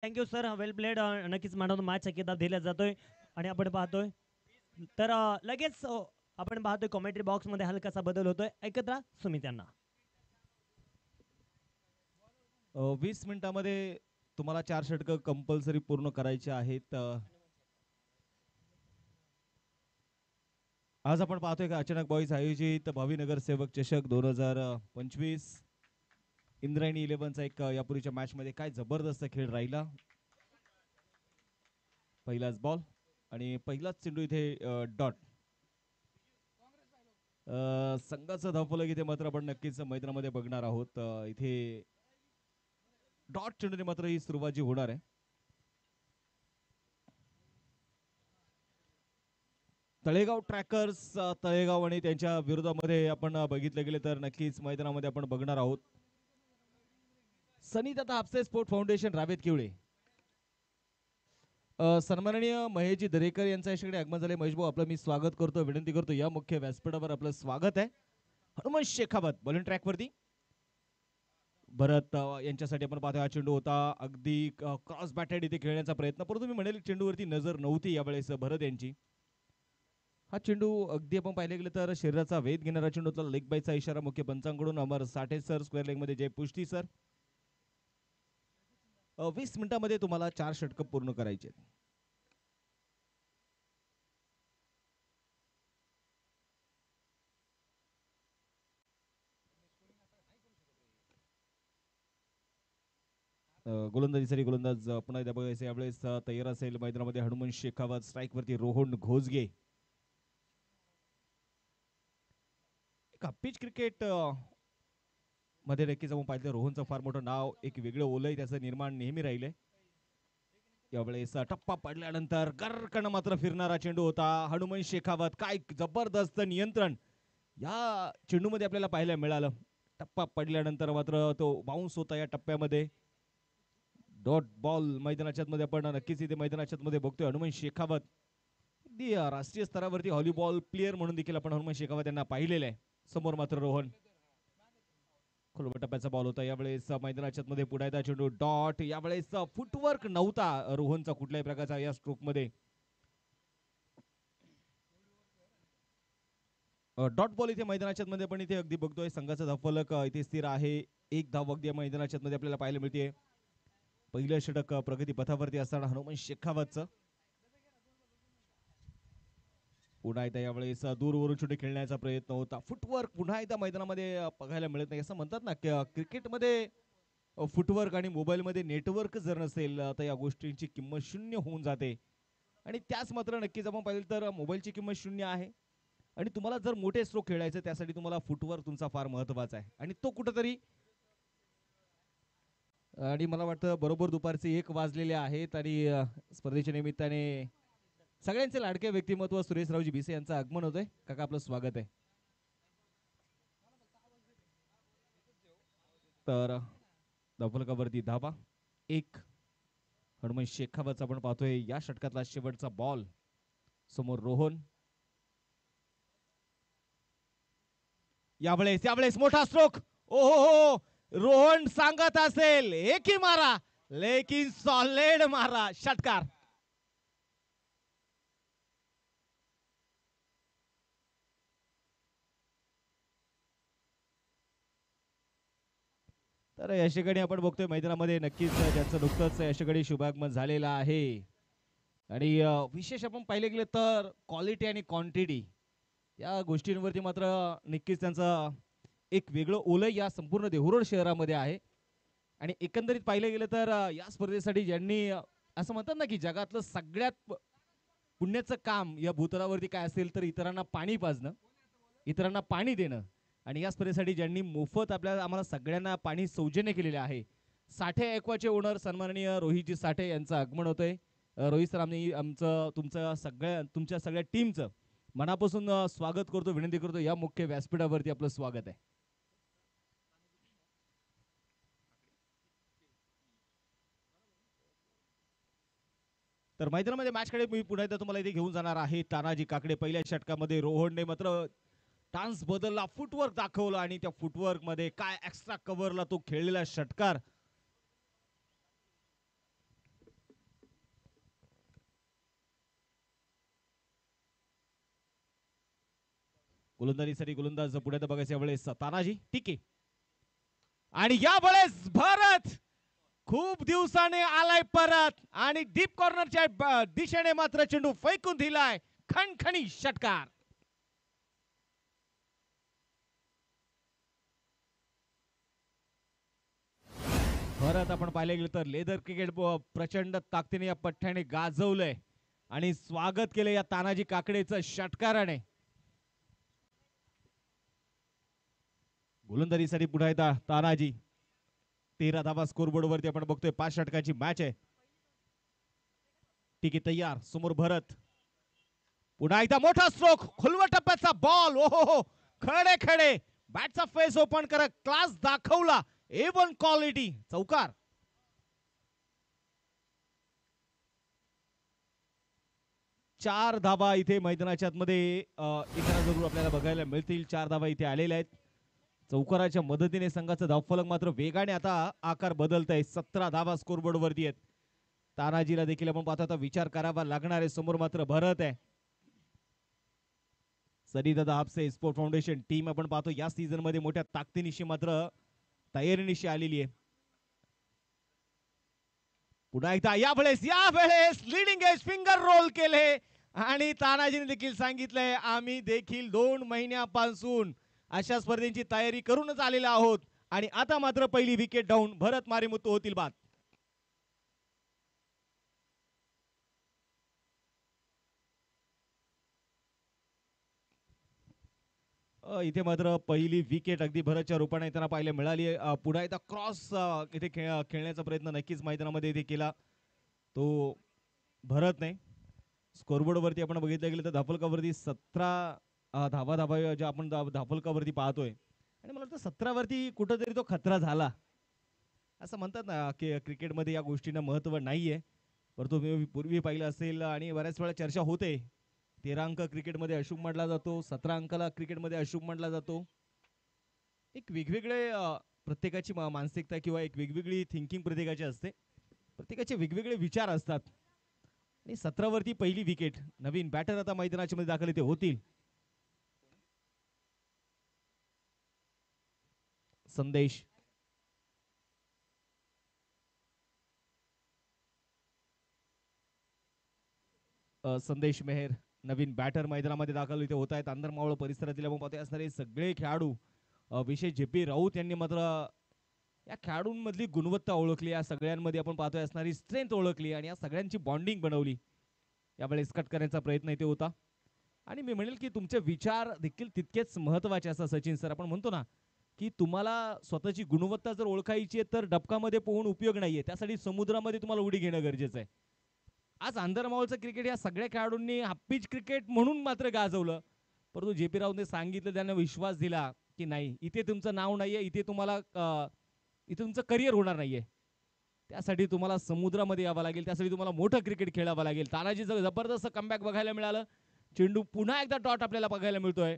Thank you sir, वेल played. नक्कीच madam match किताब दिला जातोय आणि आपण पाहतोय तर लगेच आपण पाहतोय कॉमेंट्री बॉक्समध्ये हलकासा बदल होतोय. ऐकत राहा सुमित यांना. 20 मिनिटामध्ये तुम्हाला 4 षटकं कंपल्सरी पूर्ण करायचे आहेत. आज आपण पाहतोय का अचानक बॉईज आयोजित भावीनगर सेवक चषक 2025 इंद्रायणी 11चा एक यापूर्वीच्या मॅच मध्ये काय जबरदस्त खेळ राहिला. पहिलाच बॉल आणि पहिलाच चेंडू इथे डॉट. संघाचं धावफलक इथे मात्र आपण नक्कीच मैदानामध्ये बघणार आहोत. इथे डॉट चेंडूने मात्र ही सुरुवात जी होणार आहे. तळेगाव ट्रॅकर्स तळेगाव आणि त्यांच्या विरोधामध्ये आपण बघितले गेले तर नक्कीच मैदानामध्ये आपण बघणार आहोत. सनीदाता हापसे स्पोर्ट फाउंडेशन रावेत किवळे. सन्माननीय महेशजी दरेकर यांच्या याकडे आगमन झाले. महेश भाऊ आपलं मी स्वागत करतो, विनंती करतो या मुख्य व्यासपीठावर आपलं स्वागत आहे. हनुमान शेखावत बॉलिंग ट्रॅक वरती. भरत यांच्यासाठी आपण पाहतो हा चेंडू होता अगदी क्रॉस बॅटेड इथे खेळण्याचा प्रयत्न, परंतु मी म्हणेल चेंडूवरती नजर नव्हती यावेळेस भरत यांची. हा चेंडू अगदी आपण पाहिले गेले तर शरीराचा वेध घेणारा चेंडू होता. लेग बायचा इशारा मुख्य पंचांकडून. अमर साठे सर स्क्वेअर लेग मध्ये जय पुष्टी सर. 20 मिनिटांमध्ये तुम्हाला 4 षटकं पूर्ण करायचे. गोलंदाजीसाठी गोलंदाज पुन्हा एकदा बघायचे यावेळेस तयार असेल मैदानामध्ये हनुमान शेखावत. स्ट्राईक वरती रोहन घोजगे. पिच क्रिकेट मध्ये नक्कीच आपण पाहिलं रोहनचं फार मोठं नाव, एक वेगळं ओलय त्याचं निर्माण नेहमी राहिले. यावेळेस टप्पा पडल्यानंतर गर्रकन मात्र फिरणारा चेंडू होता. हनुमान शेखावत काय जबरदस्त नियंत्रण या चेंडूमध्ये आपल्याला पाहायला मिळालं. टप्पा पडल्यानंतर मात्र तो बाउन्स होता या टप्प्यामध्ये. डॉट बॉल मैदानाच्या मध्ये आपण नक्कीच इथे मैदानाच्या मध्ये बघतोय. हनुमान शेखावत अगदी राष्ट्रीय स्तरावरती व्हॉलीबॉल प्लेअर म्हणून देखील आपण हनुमान शेखावत यांना पाहिलेलं आहे. समोर मात्र रोहन. खोलवर टप्प्याचा बॉल होता यावेळेस मैदानाच्या मध्ये. पुढे एकदा चेंडू डॉट. यावेळेस फुटवर्क नव्हता रोहनचा कुठल्याही प्रकारचा या स्ट्रोक मध्ये. डॉट बॉल इथे मैदानाच्या मध्ये पण इथे अगदी बघतोय संघाचा धावफलक इथे स्थिर आहे. एक धाव अगदी मैदानाच्या मध्ये आपल्याला पाहायला मिळते. पहिलं षटक प्रगती पथावरती असताना हनुमान शेखावतचं. पुन्हा एकदा यावेळेस दूरवरून छोटे खेळण्याचा प्रयत्न होता. फुटवर्क पुन्हा एकदा मैदानामध्ये बघायला मिळत नाही. असं म्हणतात ना क्रिकेटमध्ये फुटवर्क आणि मोबाईलमध्ये नेटवर्क जर नसेल तर या गोष्टींची किंमत शून्य होऊन जाते. आणि त्याच मात्र नक्कीच आपण पाहिलं तर मोबाईलची किंमत शून्य आहे. आणि तुम्हाला जर मोठे स्ट्रोक खेळायचे त्यासाठी तुम्हाला फुटवर्क तुमचा फार महत्वाचा आहे. आणि तो कुठंतरी आणि मला वाटतं बरोबर दुपारचे 1 वाजलेले आहेत आणि स्पर्धेच्या निमित्ताने सगळ्यांचे लाडके व्यक्तिमत्व सुरेशरावजी भिसे यांचं आगमन होतंय. काका आपलं स्वागत आहे. तर धावफलकावरती धाबा 1. हनुमान शेखावतचा आपण पाहतोय या षटकातला शेवटचा बॉल. समोर रोहन. यावेळेस मोठा स्ट्रोक. ओ हो हो रोहन सांगत असेल एकही मारा लेकिन सॉलिड मारा षटकार. तर यशगडी आपण बघतोय मैदानामध्ये नक्कीच त्यांचं नुकतंच यशगडी शुभागमन झालेलं आहे. आणि विशेष आपण पाहिले गेले तर क्वालिटी आणि क्वांटिटी या गोष्टींवरती मात्र नक्कीच त्यांचा एक वेगळं ओलय या संपूर्ण देहुरोड शहरामध्ये आहे. आणि एकंदरीत पाहिलं गेलं तर या स्पर्धेसाठी ज्यांनी असं म्हणतात ना की जगातलं सगळ्यात पुण्याचं काम या भूतलावरती काय असेल तर इतरांना पाणी पाजणं, इतरांना पाणी देणं. आणि या स्पर्धेसाठी ज्यांनी मोफत आम्हाला सगळ्यांना पाणी सौजन्य केलेले आहे साठे ॲक्वाचे ओनर सन्माननीय रोहितजी साठे यांचं आगमन होतंय. रोहित सर आम्ही तुमच्या सगळ्या टीमचं मनापासून स्वागत करतो, विनंती करतो या मुख्य व्यासपीठावरती आपलं स्वागत आहे. तर मैदानामध्ये मॅचकडे मी पुन्हा एकदा तुम्हाला इथे घेऊन जाणार आहे. तानाजी काकडे पहिल्या षटकामध्ये रोहनने मात्र डान्स बदलला, फुटवर्क दाखवलं आणि त्या फुटवर्क मध्ये काय एक्स्ट्रा कव्हरला तो खेळलेला षटकार. गोलंदाजीसाठी गोलंदाज पुढे बघायचं यावेळेस तानाजी टिके आणि यावेळेस भारत खूप दिवसाने आलाय परत आणि डीप कॉर्नरच्या दिशेने मात्र चेंडू फेकून दिलाय खणखणी षटकार. परत आपण पाहिले गेलं तर लेदर क्रिकेट प्रचंड ताकदीने या पठ्ठ्याने गाजवलंय आणि स्वागत केलं या तानाजी काकडेचं षटकाराने. गोलंदाजीसाठी पुढे येतात तानाजी. 13 धावा स्कोरबोर्ड वरती आपण बघतोय. 5 षटकांची मॅच आहे. टिके तयार. समोर भरत. पुन्हा एकदा मोठा स्ट्रोक. खुलवा टप्प्याचा बॉल. ओहो खडे खडे बॅटचा फेस ओपन करत क्लास दाखवला. A1 quality. चौकार. चार धावा इथे मैदानाच्या आतमध्ये इतर जरूर आपल्याला बघायला मिळतील. 4 धावा इथे आलेल्या आहेत. चौकाराच्या मदतीने संघाचा धावफलक मात्र वेगाने आता आकार बदलत आहे. 17 धावा स्कोरबोर्ड वरती आहेत. तानाजीला देखील आपण पाहतो आता विचार करावा लागणार आहे. समोर मात्र भरत आहे. सरीदादा हापसे स्पोर्ट फाउंडेशन टीम आपण पाहतो या सीझन मध्ये मोठ्या ताकदीनिशी मात्र तयारीनिशी आलेली आहे. पुन्हा एकदा यावेळेस लीडिंग एज फिंगर रोल केले आणि तानाजीने देखील सांगितलंय आम्ही देखील 2 महिन्यापासून अशा स्पर्धेची तयारी करूनच आलेलो आहोत आणि आता मात्र पहिली विकेट डाऊन. भरत मारिमुत्तू होतील बाद. इथे मात्र पहिली विकेट अगदी भरतच्या रूपाने त्यांना पाहायला मिळाली. पुन्हा एकदा क्रॉस इथे खेळण्याचा प्रयत्न नक्कीच मैदानामध्ये इथे केला तो भरत नाही. स्कोरबोर्ड वरती आपण बघितलं गेलं तर धाफलकावरती 17 धावा ज्या आपण धाफलकावरती पाहतोय आणि मला वाटतं 17 वरती कुठंतरी तो खतरा झाला असं म्हणतात ना की क्रिकेटमध्ये या गोष्टींना महत्त्व नाहीये. परंतु मी पूर्वी पाहिलं असेल आणि बऱ्याच वेळा चर्चा होते. 13 अंक क्रिकेटमध्ये अशुभ मानला जातो. 17 अंकाला क्रिकेटमध्ये अशुभ मानला जातो. एक वेगवेगळे प्रत्येकाची मानसिकता किंवा एक वेगवेगळी थिंकिंग प्रत्येकाची असते. प्रत्येकाचे वेगवेगळे विचार असतात आणि 17 वरती पहिली विकेट. नवीन बॅटर आता मैदानाच्या मध्ये दाखल ते होतील. संदेश संदेश मेहर नवीन बॅटर मैदानामध्ये दाखल इथे होत आहेत. अंदरमावळ परिसरातील आपण पाहतोय असणारे सगळे खेळाडू विशेष जे.पी. राऊत यांनी मात्र या खेळाडूंमधली गुणवत्ता ओळखली. या सगळ्यांमध्ये आपण पाहतोय असणारी स्ट्रेंथ ओळखली आणि या सगळ्यांची बॉन्डिंग बनवली. यावेळेस कट करण्याचा प्रयत्न इथे होता आणि मी म्हणेल की तुमचे विचार देखील तितकेच महत्वाचे असतात. सचिन सर आपण म्हणतो ना की तुम्हाला स्वतःची गुणवत्ता जर ओळखायची आहे तर डबकामध्ये पोहून उपयोग नाहीये. त्यासाठी समुद्रामध्ये तुम्हाला उडी घेणं गरजेचं आहे. आज अंदरमावळचं क्रिकेट या सगळ्या खेळाडूंनी हाफपिच क्रिकेट म्हणून मात्र गाजवलं. परंतु जे.पी. राऊतने सांगितलं त्यांना विश्वास दिला की नाही इथे तुमचं नाव नाहीये. इथे तुम्हाला इथे तुमचं करिअर होणार नाहीये. त्यासाठी तुम्हाला समुद्रामध्ये यावं लागेल. त्यासाठी तुम्हाला मोठं क्रिकेट खेळावं लागेल. तानाजीचं जबरदस्त कमबॅक बघायला मिळालं. चेंडू पुन्हा एकदा डॉट आपल्याला बघायला मिळतोय.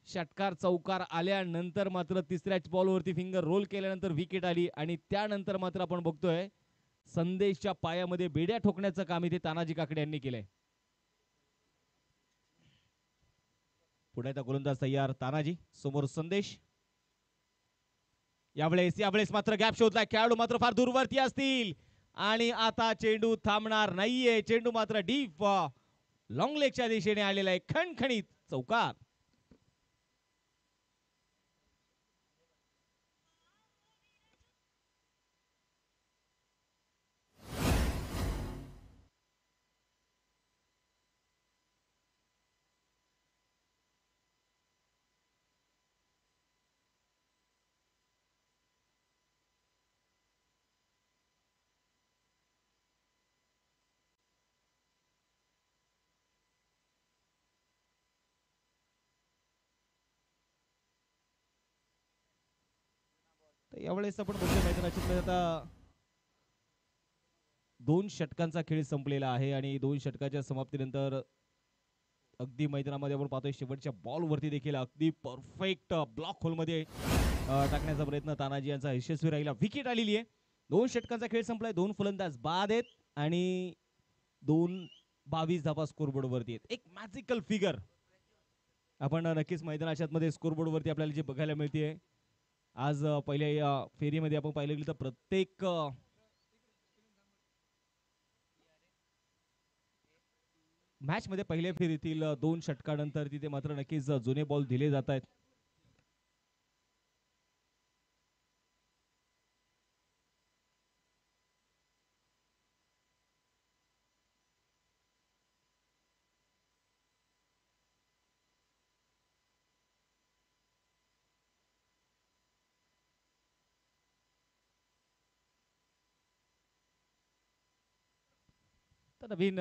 षटकार चौकार आल्यानंतर मात्र तिसऱ्याच बॉलवरती फिंगर रोल केल्यानंतर विकेट आली आणि त्यानंतर मात्र आपण बघतोय संदेशच्या पायामध्ये बेड्या ठोकण्याचं काम इथे तानाजी काकडे यांनी केलंय. पुढे आता गोलंदाज तयार तानाजी. समोर संदेश. यावेळेस मात्र गॅप शोधलाय. खेळाडू मात्र फार दूरवरती असतील आणि आता चेंडू थांबणार नाहीये. चेंडू मात्र डीप लॉंग लेगच्या दिशेने आलेला आहे. खणखणीत चौकार. यावेळेस आपण बघतोय मैदानाच्या आता 2 षटकांचा खेळ संपलेला आहे आणि 2 षटकाच्या समाप्तीनंतर अगदी मैदानामध्ये आपण पाहतोय शेवटच्या बॉल वरती देखील अगदी परफेक्ट ब्लॉक होल मध्ये टाकण्याचा प्रयत्न तानाजी यांचा यशस्वी राहिला. विकेट आलेली आहे. 2 षटकांचा खेळ संपलाय. 2 फलंदाज बाद आहेत आणि 22 धावा स्कोरबोर्ड वरती आहेत. एक मॅजिकल फिगर आपण नक्कीच मैदानाच्या मध्ये स्कोरबोर्ड वरती आपल्याला जे बघायला मिळते आज पहिल्या या फेरीमध्ये आपण पाहिलं गेलं तर प्रत्येक मॅच मध्ये पहिल्या फेरीतील 2 षटकानंतर तिथे मात्र नक्कीच जुने बॉल दिले जात आहेत. तर नवीन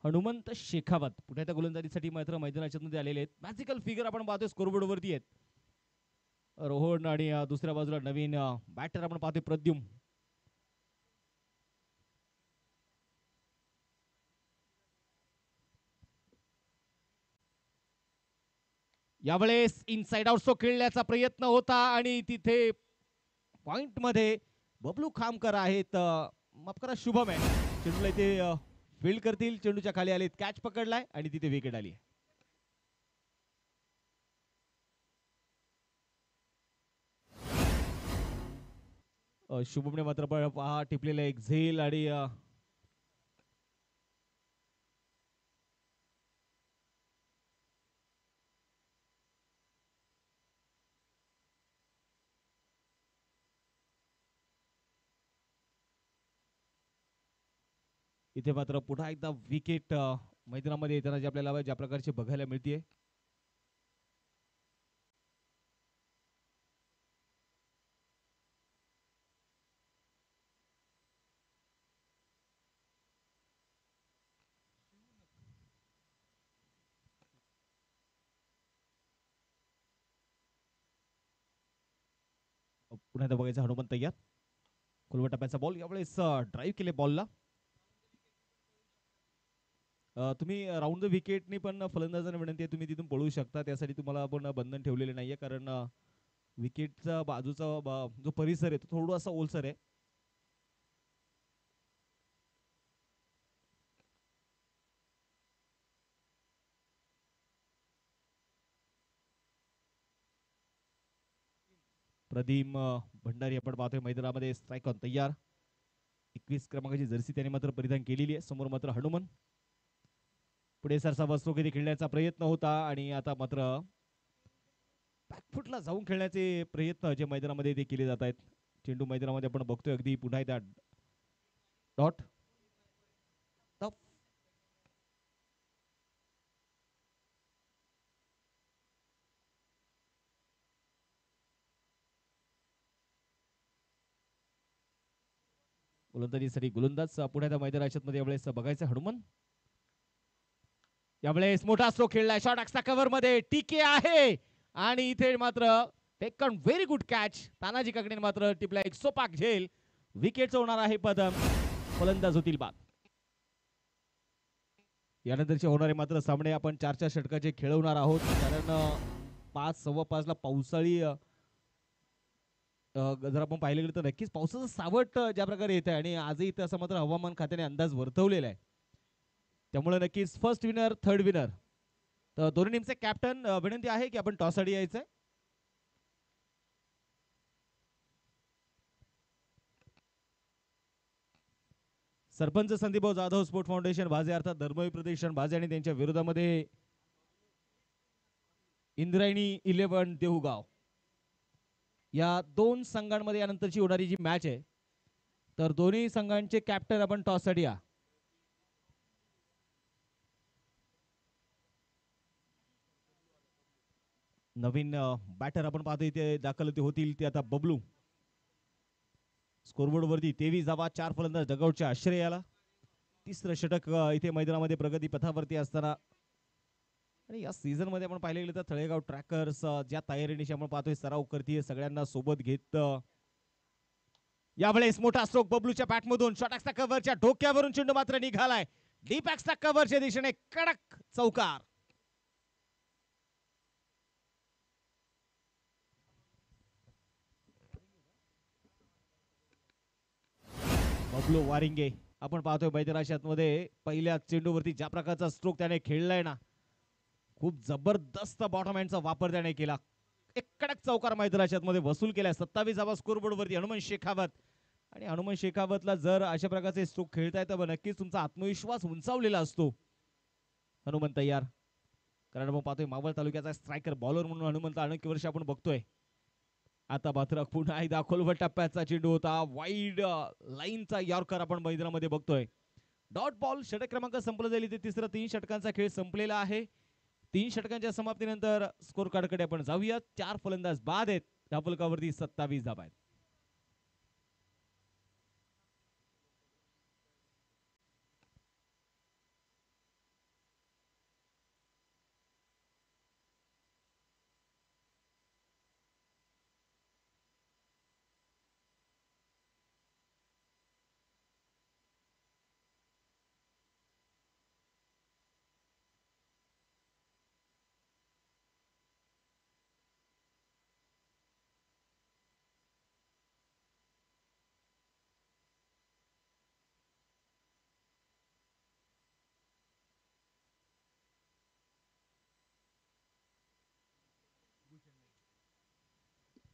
हनुमंत शेखावत पुढे त्या गोलंदाजीसाठी मात्र मैदानाच्या मध्ये आलेले आहेत. मॅजिकल फिगर आपण पाहतोय स्कोरबोर्ड वरती आहेत. रोहन आणि दुसऱ्या बाजूला नवीन बॅटर आपण पाहतोय प्रद्युम. यावेळेस इनसाइड आउट खेळण्याचा प्रयत्न होता आणि तिथे पॉइंट मध्ये बबलू खामकर आहेत. माफ करा शुभम आहे. चेंडूला इथे फील्ड करतील. चेंडूच्या खाली आले कॅच पकडलाय आणि तिथे विकेट आली. शुभमने मात्र पहा टिपलेला एक झेल आणि इथे मात्र पुन्हा एकदा विकेट मैदानामध्ये येताना जे आपल्याला ज्या प्रकारचे बघायला मिळते. पुन्हा एकदा बघायचं हनुमंत तयार. खुलवा टप्प्याचा बॉल यावेळेस ड्राईव्ह केले बॉलला. तुम्ही राऊंड द विकेटनी पण फलंदाजांना विनंती आहे तुम्ही तिथून पळू शकता. त्यासाठी तुम्हाला आपण बंधन ठेवलेले नाहीये कारण विकेटचा बाजूचा जो परिसर आहे तो थोडासा ओलसर आहे. प्रदीम भंडारी आपण पाहतोय मैदानामध्ये स्ट्राईक ऑन तयार. 21 क्रमांकाची जर्सी त्याने मात्र परिधान केलेली आहे. समोर मात्र हनुमान पुढे सरसा वस्त्रो किती खेळण्याचा प्रयत्न होता आणि आता मात्र बॅकफुटला जाऊन खेळण्याचे प्रयत्न जे मैदानामध्ये ते केले जात आहेत. चेंडू मैदानामध्ये आपण बघतोय अगदी पुन्हा एकदा डॉट गोलंदाजीसाठी गोलंदाज पुढे त्या मैदानाच्या मध्ये यावेळेस बघायचं हनुमान. यावेळेस मोठा स्ट्रोक खेळलाय. शॉर्ट अक्सा कव्हर मध्ये टीके आहे आणि इथे मात्र taken very good catch. Tanaji Kakade मात्र टिपला एक सोपाक झेल. विकेट होणार आहे पदम. फलंदाज होतील बाद. यानंतरचे होणारे मात्र सामने आपण 4 षटकाचे खेळवणार आहोत कारण 5:15 ला पावसाळी जर आपण पाहिलं गेलं तर नक्कीच पावसाचं सावट ज्या प्रकारे येत आहे आणि आजही तसं मात्र हवामान खात्याने अंदाज वर्तवलेला आहे. त्यामुळे नक्कीच फर्स्ट विनर थर्ड विनर. तर दोन्ही टीमचे कॅप्टन विनंती आहे की आपण टॉस आधी यायचंय. सरपंच संदीपभाऊ जाधव स्पोर्ट फाउंडेशन भाजे अर्थात धर्मवीर प्रतिष्ठान भाजे आणि त्यांच्या विरोधामध्ये इंद्रायणी 11 देहुगाव या 2 संघांमध्ये यानंतरची होणारी जी मॅच आहे तर दोन्ही संघांचे कॅप्टन आपण टॉस साठी या. नवीन बॅटर आपण पाहतो इथे दाखल होतील ते आता बबलू. स्कोरबोर्ड वरती 23 धावा 4 फलंदाज डगआउटच्या आश्रयाला. तिसरं षटक इथे मैदानामध्ये प्रगती पथावरती असताना आणि या सीझन मध्ये आपण पाहिले गेले तर तळेगाव ट्रॅकर्स ज्या तयारीनिशी आपण पाहतोय सराव करतीये सगळ्यांना सोबत घेत. यावेळेस मोठा स्ट्रोक बबलूच्या बॅटमधून. शॉर्ट एक्स्ट्रा कव्हरच्या डोक्यावरून चेंडू मात्र निघालाय. डीप एक्स्ट्रा कव्हरच्या दिशेने कडक चौकार. बबलू वारिंगे आपण पाहतोय मैदानाच्या मध्ये पहिल्या चेंडूवरती ज्या प्रकारचा स्ट्रोक त्याने खेळलाय ना खूप जबरदस्त बॉटम हँडचा वापर त्याने केला. एक कडक चौकार मैदानाच्या मध्ये वसूल केलाय. 27 धावा स्कोरबोर्ड वरती हनुमान शेखावत. आणि हनुमान शेखावतला जर अशा प्रकारचे स्ट्रोक खेळताय तर नक्कीच तुमचा आत्मविश्वास उंचावलेला असतो. हनुमान तयार, कारण आपण पाहतोय मावळ तालुक्याचा स्ट्रायकर बॉलर म्हणून हनुमंत अनेक वर्ष आपण बघतोय. आता मात्र पुन्हा एकदा खोलवर टप्प्याचा चेंडू होता. वाईड लाईनचा यॉर्कर आपण मैदानामध्ये बघतोय. Dot ball. षटक क्रमांक संपला जाईल. इथे तिसरा 3 षटकांचा खेळ संपलेला आहे. 3 षटकांच्या समाप्तीनंतर स्कोर कार्डकडे आपण जाऊयात. 4 फलंदाज बाद आहेत. धावफलकावरती 27 धावा आहेत.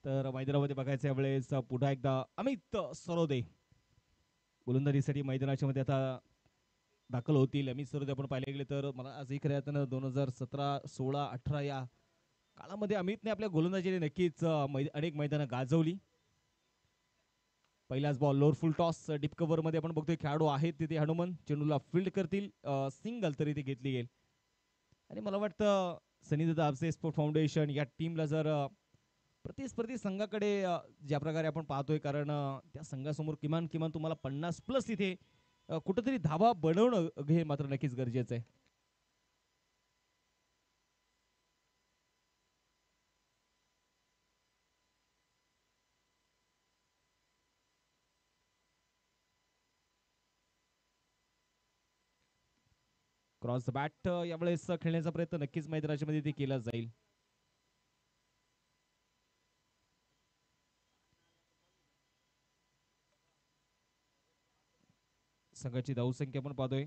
तर मैदानामध्ये बघायचं यावेळेस पुन्हा एकदा अमित सरोदे गोलंदाजीसाठी मैदानाच्या मध्ये आता दाखल होतील. अमित सरोदे आपण पाहिले गेले तर मला आजही खऱ्या अर्थानं 2017, 16, 18 या काळामध्ये अमितने आपल्या गोलंदाजीने नक्कीच अनेक मैदानं गाजवली. पहिलाच बॉल लोअर फुल टॉस डीप कव्हर मध्ये आपण बघतोय खेळाडू आहेत तिथे. हनुमान चेंडूला फील्ड करतील. सिंगल तरी ती घेतली गेल. आणि मला वाटतं सनीदादा आपसे स्पोर्ट फाउंडेशन या टीमला जर प्रतिस्पर्धी संघाकडे ज्या प्रकारे आपण पाहतोय, कारण त्या संघासमोर किमान तुम्हाला 50+ इथे कुठेतरी धावा बनवणं हे मात्र नक्कीच गरजेचं आहे. क्रॉस बॅट यावेळेस खेळण्याचा प्रयत्न नक्कीच मैदानाच्या मध्ये केला जाईल. संघाची धावसंख्या आपण पाहतोय.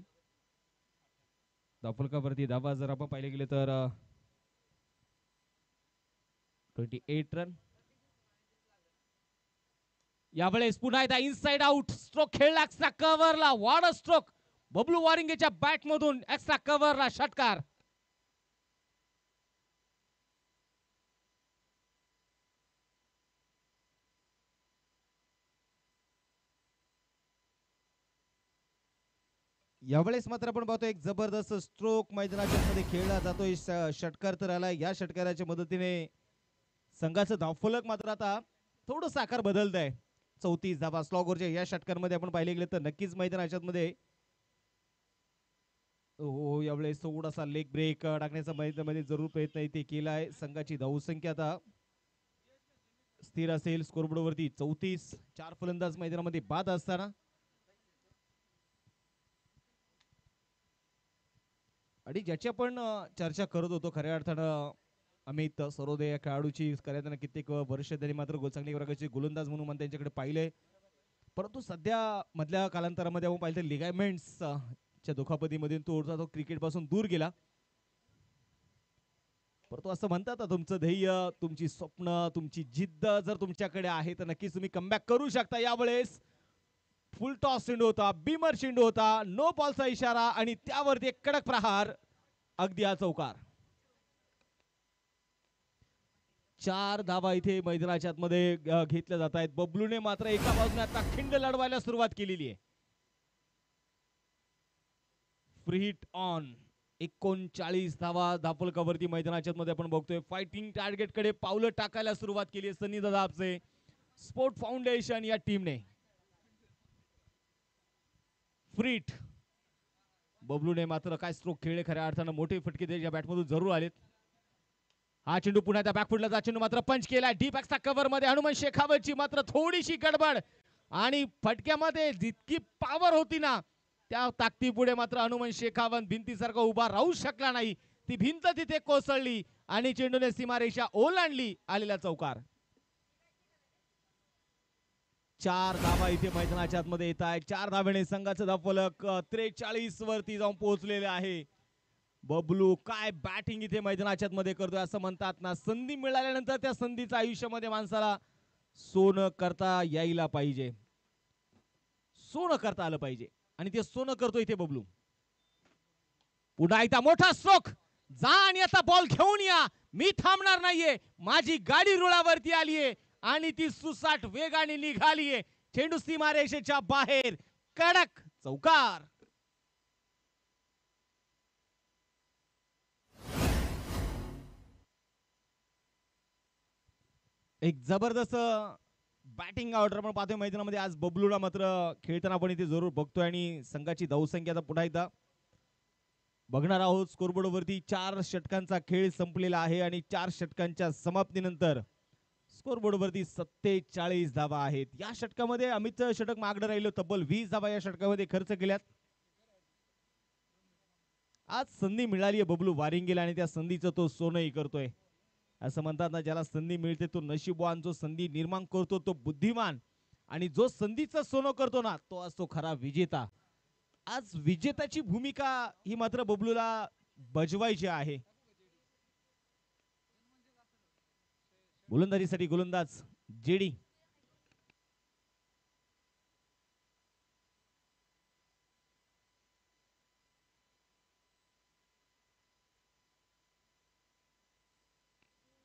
धावफलकावरती धावा जर आपण पाहिले गेले तर 28 रन. यावेळेस पुन्हा एकदा इनसाइड आउट स्ट्रोक खेळला एक्स्ट्रा कव्हरला. वाड स्ट्रोक बबलू वारिंगेच्या बॅट मधून एक्स्ट्रा कव्हरला षटकार. यावेळेस मात्र आपण पाहतो एक जबरदस्त स्ट्रोक मैदानाच्या मध्ये खेळला जातोय. षटकार तर आला. या षटकाराच्या मदतीने संघाचं धावफलक मात्र आता थोडंसं आकार बदलत आहे. 34 धावा स्लॉगरच्या या षटकांमध्ये आपण पाहिले गेले तर नक्कीच मैदानाच्या मध्ये हो यावेळेस थोडासा लेग ब्रेक टाकण्याचा मैदानामध्ये जरूर प्रयत्न इथे केलाय. संघाची धावसंख्या आता स्थिर असेल. स्कोरबोर्ड वरती 34. 4 फलंदाज मैदानामध्ये बाद असताना आणि ज्याची आपण चर्चा करत होतो खऱ्या अर्थानं अमित सरोदे या खेळाडूची खऱ्या अर्थानं कित्येक वर्ष त्यांनी मात्र चांगल्या प्रकारचे गोलंदाज म्हणून man त्यांच्याकडे पाहिले. परंतु सध्या मधल्या कालांतरामध्ये आपण पाहिलं लिगामेंट्स च्या दुखापतीमधून तो क्रिकेट पासून दूर गेला. परंतु असं म्हणतात तुमचं ध्येय, तुमची स्वप्न, तुमची जिद्द जर तुमच्याकडे आहे तर नक्कीच तुम्ही कमबॅक करू शकता. यावेळेस फुल टॉस चेंडू होता. बीमर चेंडू होता. नो बॉलचा इशारा आणि त्यावरती एक कडक प्रहार. अगदी हा चौकार. 4 धावा इथे मैदानाच्या आतमध्ये घेतल्या जात आहेत. बबलूने मात्र एका बाजूने आता खिंड लढवायला सुरुवात केलेली आहे. Free hit on. 39 धावा धावफलकावरती मैदानाच्या मध्ये आपण बघतोय. फायटिंग टार्गेट कडे पावलं टाकायला सुरुवात केली आहे सनी दादा आपसे स्पोर्ट फाउंडेशन या टीमने. फ्रीट बबलूने मात्र काय स्ट्रोक खेळले. खऱ्या अर्थानं मोठे फटके त्याच्या बॅटमधून जरूर आलेत. हा चेंडू पुन्हा त्या बॅकफुटला जा चेंडू मात्र पंच केला डीप एक्स्ट्रा कव्हर मध्ये. हनुमान शेखावतची मात्र थोडीशी गडबड आणि फटक्यामध्ये जितकी पॉवर होती ना त्या ताकदीपुढे मात्र हनुमान शेखावत भिंतीसारखा उभा राहू शकला नाही. ती भिंत तिथे कोसळली आणि चेंडूने सीमारेषा ओलांडली. आलेला चौकार. 4 धावा इथे मैदानाच्या आतमध्ये येत आहेत. 4 धावेने संघाचं धावफलक 43 वरती जाऊन पोहोचलेले आहे. बबलू काय बॅटिंग इथे मैदानाच्या मध्ये करतोय असं म्हणतात ना, संधी मिळाल्यानंतर त्या संधीचं आयुष्यामध्ये माणसाला सोनं करता यायला पाहिजे, सोनं करता आलं पाहिजे आणि ते सोनं करतो इथे बबलू. पुन्हा एकदा मोठा स्ट्रोक, जा आणि आता बॉल घेऊन या, मी थांबणार नाहीये, माझी गाडी रुळावरती आलीये आणि ती सुसाट वेगाने निघालीये. चेंडू सीमारेषेच्या बाहेर, कडक चौकार. एक जबरदस्त बॅटिंग ऑर्डर आपण पाहतोय मैदानामध्ये आज बबलूला मात्र खेळताना आपण इथे जरूर बघतोय आणि संघाची धावसंख्या आता पुन्हा एकदा बघणार आहोत. स्कोरबोर्ड वरती 4 षटकांचा खेळ संपलेला आहे आणि 4 षटकांच्या समाप्तीनंतर स्कोरबोर्ड वरती 47 धावा आहेत. या षटकामध्ये अमितचं षटक मागणं राहिलं, तब्बल 20 धावा या षटकामध्ये खर्च केल्यात. आज संधी मिळाली आहे बबलू वारिंगीला आणि त्या संधीचं तो सोनही करतोय. असं म्हणतात ना, ज्याला संधी मिळते तो नशीबवान, जो संधी निर्माण करतो तो बुद्धिमान आणि जो संधीचं सोनं करतो ना तो असतो खरा विजेता. आज विजेत्याची भूमिका ही मात्र बबलूला बजवायची आहे. गोलंदाजीसाठी गोलंदाज जेडी.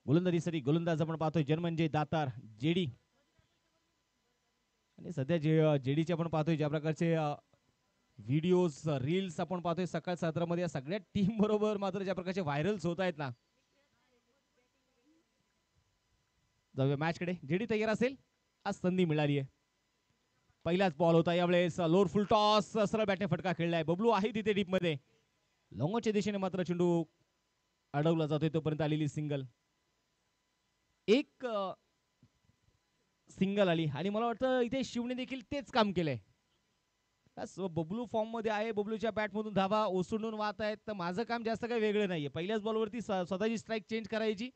गोलंदाजीसाठी गोलंदाज आपण पाहतोय जन्मंजय दातार जेडी. आणि सध्या जेडीचे आपण पाहतोय ज्या प्रकारचे व्हिडिओज रील्स आपण पाहतोय सकाळ सत्रामध्ये, या सगळ्या टीम बरोबर मात्र ज्या प्रकारचे व्हायरल्स होत आहेत ना. जाऊया मॅच कडे. जेडी तयार असेल, आज संधी मिळाली आहे. पहिलाच बॉल होता यावेळेस, लोअर फुल टॉस, सरळ बॅटने फटका खेळलाय. बबलू आहे तिथे डीप मध्ये, लॉंगच्या दिशेने मात्र चेंडू अडवला जातोय, तोपर्यंत आलेली सिंगल. एक सिंगल आली आणि मला वाटतं इथे शिवने देखील तेच काम केलंय. बबलू फॉर्म मध्ये आहे, बबलूच्या बॅट मधून धावा ओसंडून वाहत आहेत, तर माझं काम जास्त काही वेगळं नाहीये. पहिल्याच बॉलवरती स्वतःची स्ट्राईक चेंज करायची,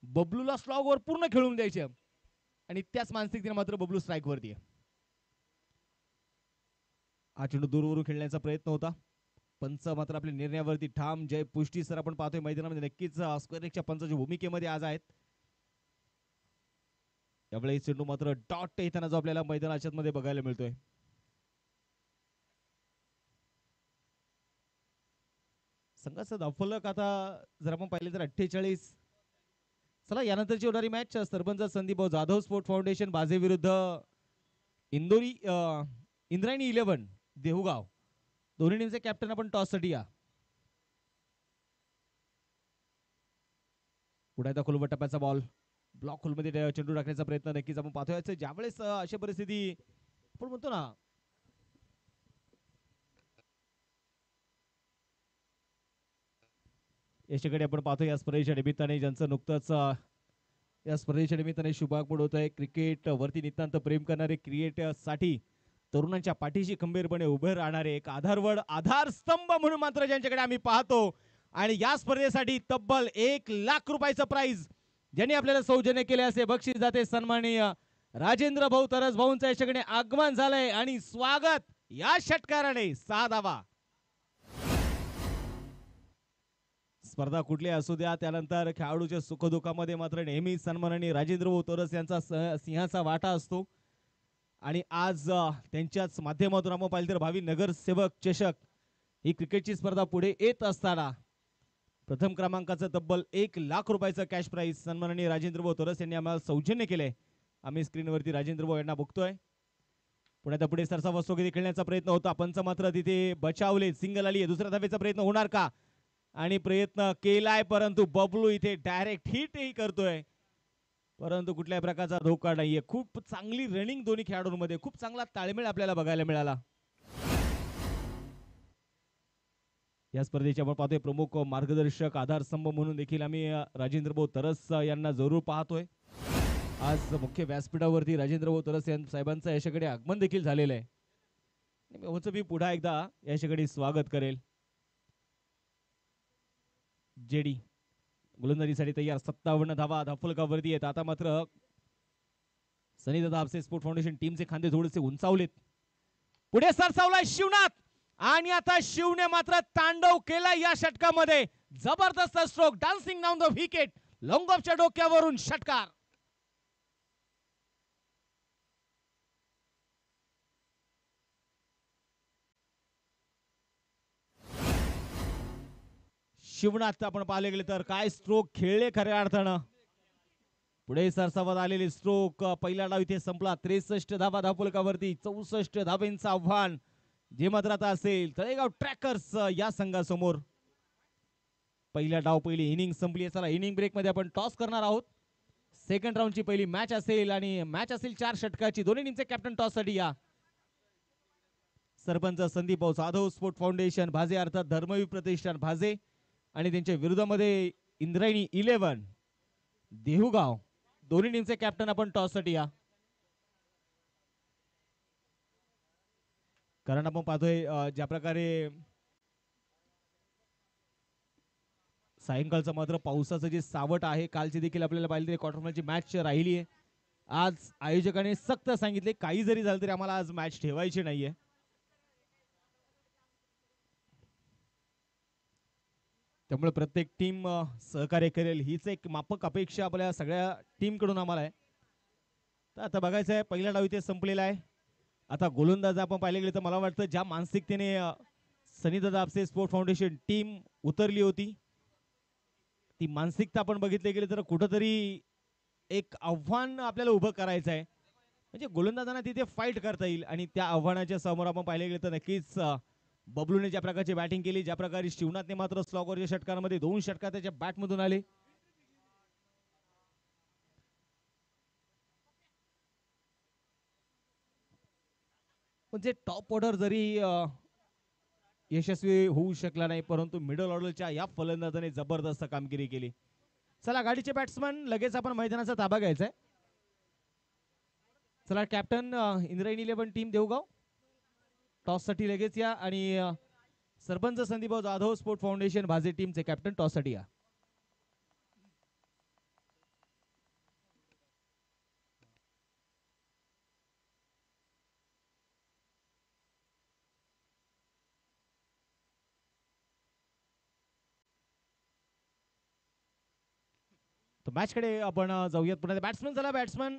बबलूला स्लॉग वर पूर्ण खेळून द्यायचे आणि त्याच मानसिकतेने मात्र बबलू स्ट्राईक वरती आहे. हा चेंडू दूरवरून खेळण्याचा प्रयत्न होता, पंच मात्र आपल्या निर्णयावरती ठाम. जय पुष्टी सर आपण पाहतोय मैदानामध्ये, नक्कीच स्क्वेअर लेगच्या पंचाच्या भूमिकेमध्ये आज आहेत. यावेळी चेंडू मात्र डॉट येताना जो आपल्याला मैदानाच्या मध्ये बघायला मिळतोय. संघाचं धावफलक आता जर आपण पाहिले तर 48. चला यानंतरची होणारी match sarpanch Sandeep Jadhav sport foundation बाजे विरुद्ध इंद्रायणी 11 देहुगाव. दोन्ही टीमचे कॅप्टन आपण टॉस साठी या. पुढे एकदा खोलवर टप्प्याचा बॉल, ब्लॉक होलमध्ये चेंडू टाकण्याचा प्रयत्न नक्कीच आपण पाहतोय. ज्यावेळेस अशा परिस्थिती आपण म्हणतो ना, याच्याकडे आपण पाहतो या स्पर्धेच्या निमित्ताने ज्यांचं नुकतंच या स्पर्धेच्या निमित्ताने शुभागमन होत आहे. क्रिकेट वरती नितांत प्रेम करणारे, क्रिकेट साठी तरुणांच्या पाठीशी खंबीरपणे उभे राहणारे, एक आधारवड, आधारस्तंभ म्हणून मात्र ज्यांच्याकडे आम्ही पाहतो. आणि या स्पर्धेसाठी तब्बल 1 लाख रुपयाचं प्राइज ज्यांनी आपल्याला सौजन्य केले असे बक्षीस जाते सन्माननीय राजेंद्र भाऊ तरस भाऊंचं याच्याकडे आगमन झालंय आणि स्वागत या षटकाराने. 6 धावा. स्पर्धा कुठली असू द्या, त्यानंतर खेळाडूच्या सुखदुःखामध्ये मात्र नेहमी सन्माननीय राजेंद्र भाऊ तरस यांचा सिंहाचा वाटा असतो. आणि आज त्यांच्याच माध्यमातून आपण पाहिलं तर भावी नगरसेवक चषक ही क्रिकेटची स्पर्धा पुढे येत असताना प्रथम क्रमांकाचं तब्बल 1 लाख रुपयाचं कॅश प्राइज सन्माननीय राजेंद्र भाऊ तरस यांनी आम्हाला सौजन्य केलंय. आम्ही स्क्रीनवरती राजेंद्र भाऊ यांना बघतोय. पुण्यात पुढे सरसा वस्तू खेळण्याचा प्रयत्न होता, पंच मात्र तिथे बचावले. सिंगल आली आहे, दुसऱ्या धावेचा प्रयत्न होणार का? आणि प्रयत्न केलाय, परंतु बबलू इथे डायरेक्ट हिटही करतोय, परंतु कुठल्याही प्रकारचा धोका नाहीये. खूप चांगली रनिंग दोन्ही खेळाडूंमध्ये, खूप चांगला ताळमेळ आपल्याला बघायला मिळाला. या स्पर्धेचे आपण पाहतोय प्रमुख मार्गदर्शक आधारस्तंभ म्हणून देखील आम्ही राजेंद्र भाऊ तरस यांना जरूर पाहतोय. आज मुख्य व्यासपीठावरती राजेंद्र भाऊ तरस साहेबांचं याच्याकडे आगमन देखील झालेलं आहे. मी पुन्हा एकदा याच्याकडे स्वागत करेल. जेडी गोलंदाजीसाठी तयार, 57 धावा धावफलकावरती आहेत. आता मात्र सनी दादा आपसे स्पोर्ट फाउंडेशन टीमचे खांदे थोडेसे उंचावलेत. पुढे सरसावलाय शिवनाथ, आणि आता शिवने मात्र तांडव केला या षटकामध्ये. जबरदस्त stroke, dancing down the wicket, long ऑफच्या डोक्यावरून षटकार. शिवनाथ आपण पाहिले गेले तर काय स्ट्रोक खेळले खऱ्या अर्थानं. पुढे सरसावत आलेले स्ट्रोक. पहिला डाव इथे संपला 63 धावा धावफलकावरती. 64 धावेंचं आव्हान जे मात्र आता असेल तळेगाव ट्रॅकर्स या संघासमोर. पहिला डाव पहिली इनिंग संपली. चला इनिंग ब्रेक मध्ये आपण टॉस करणार आहोत. सेकंड राऊंडची पहिली मॅच असेल आणि मॅच असेल 4 षटकाची. दोन्ही टीमचे कॅप्टन टॉस साठी या. सरपंच संदीप भाऊ जाधव, स्पोर्ट फाउंडेशन भाजे अर्थात धर्मवीर प्रतिष्ठान भाजे आणि त्यांच्या विरोधामध्ये इंद्रायणी 11 देहुगाव. दोन्ही टीमचे कॅप्टन आपण टॉस साठी या. कारण आपण पाहतोय ज्या प्रकारे सायंकाळचं मात्र पावसाचं जे सावट आहे, कालची देखील आपल्याला पाहिली क्वार्टर फायनलची मॅच राहिली आहे. आज आयोजकाने सक्त सांगितले काही जरी झालं तरी आम्हाला आज मॅच ठेवायची नाहीये. त्यामुळे प्रत्येक टीम सहकार्य करेल हीच एक माफक अपेक्षा आपल्या सगळ्या टीम कडून आम्हाला आहे. तर आता बघायचं आहे पहिला डाव इथे संपलेला आहे. आता गोलंदाज आपण पाहिले गेले तर मला वाटतं ज्या मानसिकतेने सनीदादा आपसे स्पोर्ट फाउंडेशन टीम उतरली होती ती मानसिकता आपण बघितले गेले तर कुठंतरी एक आव्हान आपल्याला उभं करायचं आहे. म्हणजे गोलंदाजांना तिथे फाईट करता येईल आणि त्या आव्हानाच्या समोर आपण पाहिले गेले तर नक्कीच बबलूने ज्या प्रकारची बॅटिंग केली, ज्या प्रकारे शिवनाथने मात्र स्लॉगरच्या षटकांमध्ये 2 षटकार त्याच्या बॅटमधून आले. म्हणजे टॉप ऑर्डर जरी यशस्वी होऊ शकला नाही परंतु मिडल ऑर्डरच्या या फलंदाजाने जबरदस्त कामगिरी केली. चला गाडीचे बॅट्समन लगेच आपण मैदानाचा ताबा घ्यायचा आहे. चला captain Indrayani 11 team Devgaon toss साठी लगेच या आणि सरपंच संदीप जाधव स्पोर्ट फाउंडेशन भाजे टीमचे कॅप्टन टॉस साठी या. तर मॅच कडे आपण जाऊयात पुन्हा. बॅट्समन चला बॅट्समन.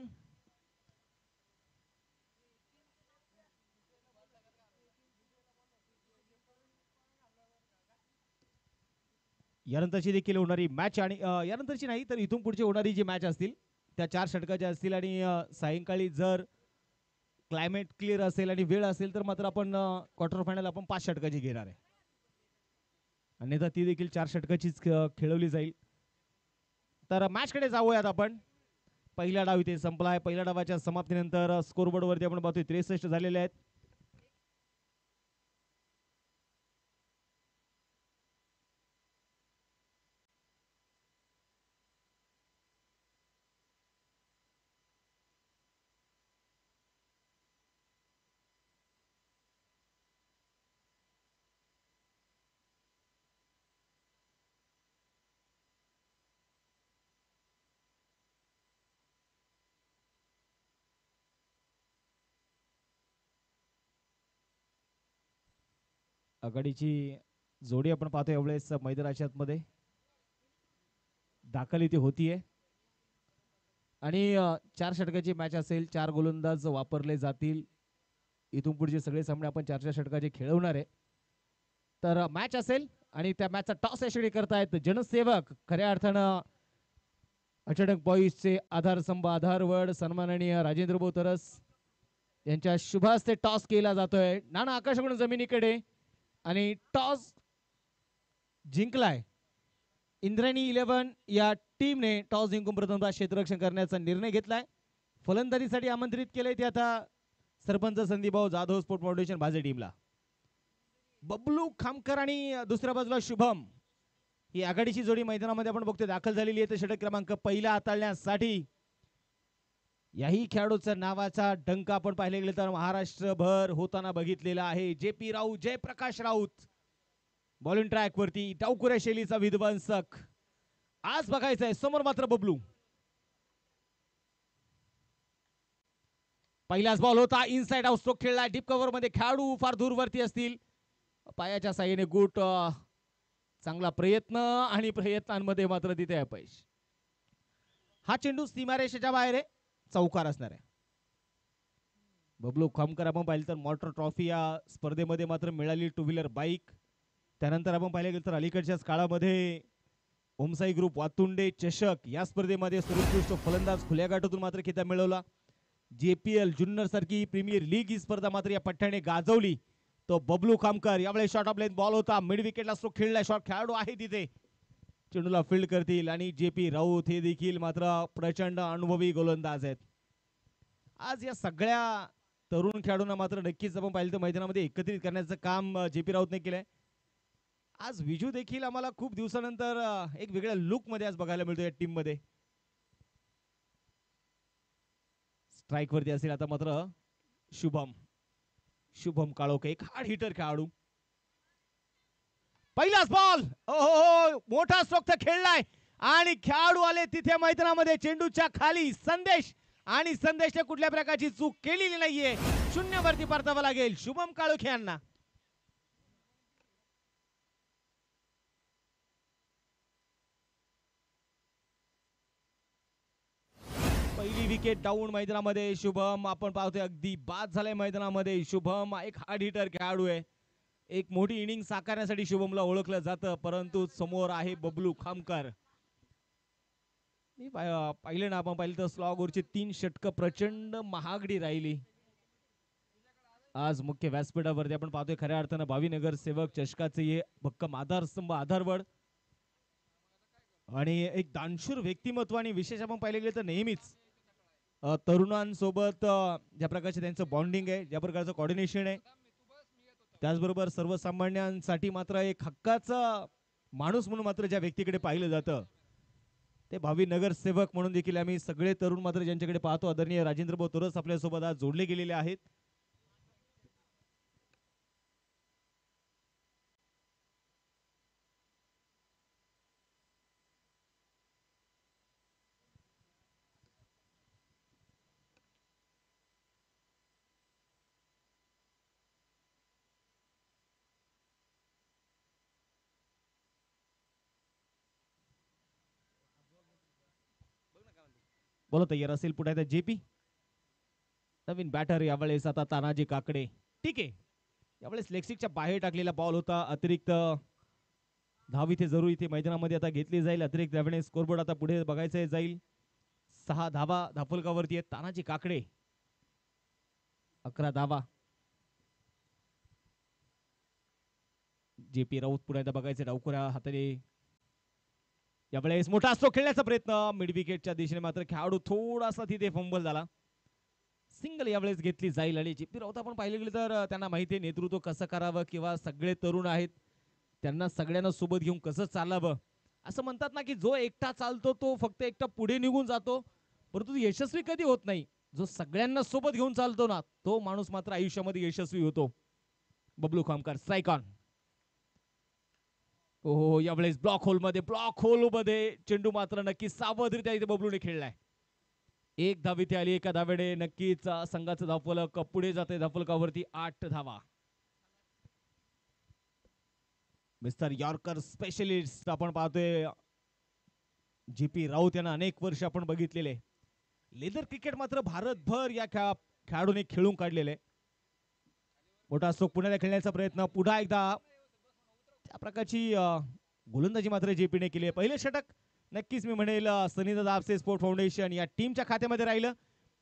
यानंतरची देखील होणारी मॅच आणि यानंतरची नाही तर इथून पुढची होणारी जी मॅच असतील त्या 4 षटकाच्या असतील आणि सायंकाळी जर क्लायमेट क्लिअर असेल आणि वेळ असेल तर मात्र आपण क्वार्टर फायनल आपण 5 षटकाची घेणार आहे. अन्यथा ती देखील 4 षटकाचीच खेळवली जाईल. तर मॅच कडे जाऊयात आपण. पहिला डाव इथे संपला आहे. पहिल्या डावाच्या समाप्तीनंतर स्कोरबोर्ड वरती आपण पाहतोय 63 झालेले आहेत. आघाडीची जोडी आपण पाहतोय एवढेच मैदानाच्या मध्ये दाखल इथे होतीये आणि 4 षटकाची मॅच असेल. 4 गोलंदाज वापरले जातील. इथून पुढचे सगळे सामने आपण 4 षटकाचे खेळवणार आहे. तर मॅच असेल आणि त्या मॅचचा टॉस यशस्वी करतायत जनसेवक खऱ्या अर्थानं अचानक बॉईजचे आधारस्तंभ आधारवड सन्माननीय राजेंद्र भाऊ तरस यांच्या शुभ हस्ते टॉस केला जातोय. नाना आकाशाकडून जमिनीकडे आणि टॉस जिंकलाय इंद्रायणी 11 या टीमने. टॉस जिंकून प्रथमतः क्षेत्ररक्षण करण्याचा निर्णय घेतलाय. फलंदाजीसाठी आमंत्रित केले ते आता सरपंच संदीपभाऊ जाधव स्पोर्ट फाउंडेशन भाजे टीमला. बबलू खामकर आणि दुसऱ्या बाजूला शुभम ही आघाडीची जोडी मैदानामध्ये आपण बघतोय दाखल झालेली आहे. षटक क्रमांक पहिला हाताळण्यासाठी याही खेळाडूचा नावाचा डंक आपण पाहिले गेले तर महाराष्ट्रभर होताना बघितलेला आहे. JP Raut, Jayprakash Raut bowling track वरती डावखुऱ्या शैलीचा विध्वंसक. आज बघायचं आहे समोर मात्र बबलू. पहिलाच बॉल होता इनसाइड आउट स्ट्रोक खेळला. डीप कव्हर मध्ये खेळाडू फार दूरवरती असतील पायाच्या साह्याने गुट चांगला प्रयत्न आणि प्रयत्नांमध्ये मात्र तिथे अपयश. हा चेंडू सीमारेषेच्या बाहेर आहे, चौकार असणार आहे. बबलू खामकर आपण पाहिलं तर मोटर ट्रॉफी या स्पर्धेमध्ये मात्र मिळाली टू व्हीलर बाईक. त्यानंतर आपण पाहिलं गेलं तर अलीकडच्याच काळामध्ये ओमसाई ग्रुप वातुंडे चषक या स्पर्धेमध्ये सर्वोत्कृष्ट फलंदाज खुल्या गाठातून मात्र किताब मिळवला. JPL जुन्नर सारखी प्रीमियर लीग ही स्पर्धा मात्र या पठ्ठ्याने गाजवली. तो बबलू खामकर यावेळेस शॉट ऑफ लेंथ बॉल होता, मिड विकेटला स्ट्रोक खेळलाय, शॉट खेळाडू आहे तिथे, चेंडूला फील्ड करतील. आणि JP राऊत हे देखील मात्र प्रचंड अनुभवी गोलंदाज आहेत. आज या सगळ्या तरुण खेळाडूंना मात्र नक्कीच आपण पाहिलं तर मैदानामध्ये एकत्रित करण्याचं काम JP राऊतने केलंय. आज विजू देखील आम्हाला खूप दिवसानंतर एक वेगळ्या लुक मध्ये आज बघायला मिळतो या टीम मध्ये. स्ट्राईक वरती असेल आता मात्र शुभम काळोखे, एक हार्ड हिटर खेळाडू. पहिलाच बॉल, ओहो मोठा स्ट्रोक खेळलाय आणि खेळाडू आले तिथे मैदानामध्ये चेंडूच्या खाली. संदेश आणि संदेशने कुठल्या प्रकारची चूक केलेली नाहीये, शून्यावरती परतावा लागेल शुभम काळोखे यांना. पहिली विकेट डाऊन मैदानामध्ये शुभम. आपण पाहतोय अगदी बाद झालाय मैदानामध्ये शुभम. एक हार्ड हिटर खेळाडू आहे, एक मोठी इनिंग साकारण्यासाठी शुभमला ओळखलं जातं, परंतु समोर आहे बबलू खामकर. मी पाहिलं ना, आपण पाहिलं तर स्लॉगवरची 3 षटकं प्रचंड महागडी राहिली. आज मुख्य व्यासपीठावरती आपण पाहतोय खऱ्या अर्थानं भावीनगर सेवक चषकाचे हे भक्कम आधारस्तंभ आधारवड आणि एक दानशूर व्यक्तिमत्व. आणि विशेष आपण पाहिले गेले तर नेहमीच तरुणांसोबत ज्या प्रकारचे त्यांचं बॉन्डिंग आहे, ज्या प्रकारचं कॉर्डिनेशन आहे, त्याचबरोबर सर्वसामान्यांसाठी मात्र एक हक्काचा माणूस म्हणून मात्र ज्या व्यक्तीकडे पाहिलं जातं ते भावी नगरसेवक म्हणून देखील आम्ही सगळे तरुण मात्र ज्यांच्याकडे पाहतो, आदरणीय राजेंद्र भाऊ तोरस आपल्यासोबत आज जोडले गेलेले आहेत. बोला तयार असेल पुढे आता JP. नवीन बॅटर यावेळेस आता तानाजी काकडे. ठीक आहे, यावेळेस लेगस्टिकच्या बाहेर टाकलेला बॉल होता. अतिरिक्त धाव इथे जरूर इथे मैदानामध्ये आता घेतली जाईल. अतिरिक्त धावणे स्कोरबोर्ड आता पुढे बघायचं जाईल. 6 धावा धाफलकावरती आहेत तानाजी काकडे. 11 धावा. JP राऊत पुढे आता बघायचं डावखुऱ्या हाताने. यावेळेस मोठा स्ट्रोक खेळण्याचा प्रयत्न मिड विकेटच्या दिशेने, मात्र खेळाडू थोडासा तिथे फंबल झाला. सिंगल यावेळेस घेतली जाईल. आणि JP राऊत आपण पाहिलं गेलं तर त्यांना माहिती आहे नेतृत्व कसं करावं, किंवा सगळे तरुण आहेत त्यांना सगळ्यांना सोबत घेऊन कसं चालावं. असं म्हणतात ना की जो एकटा चालतो तो फक्त एकटा पुढे निघून जातो, परंतु यशस्वी कधी होत नाही. जो सगळ्यांना सोबत घेऊन चालतो ना तो माणूस मात्र आयुष्यामध्ये यशस्वी होतो. Bablu Khamkar strike on. हो, यावेळेस ब्लॉक होल मध्ये चेंडू मात्र नक्की सावधरित्या इथे बबलूने खेळलाय. 1 धाव इथे आली एका धावेने. नक्कीच संघाचं धावफलक पुढे जाते धावफलकावरती 8 धावा. मिस्टर यॉर्कर स्पेशलिस्ट आपण पाहतोय JP राऊत यांना अनेक वर्ष आपण बघितलेले. लेदर क्रिकेट मात्र भारतभर या खेळाडूने खेळून काढलेले. मोठा स्ट्रोक पुण्याला खेळण्याचा प्रयत्न, पुन्हा एकदा त्या प्रकारची गोलंदाजी मात्र JP ने केली आहे. पहिले षटक नक्कीच मी म्हणेल सनीदादा आपसे स्पोर्ट फाउंडेशन या टीमच्या खात्यामध्ये राहिलं.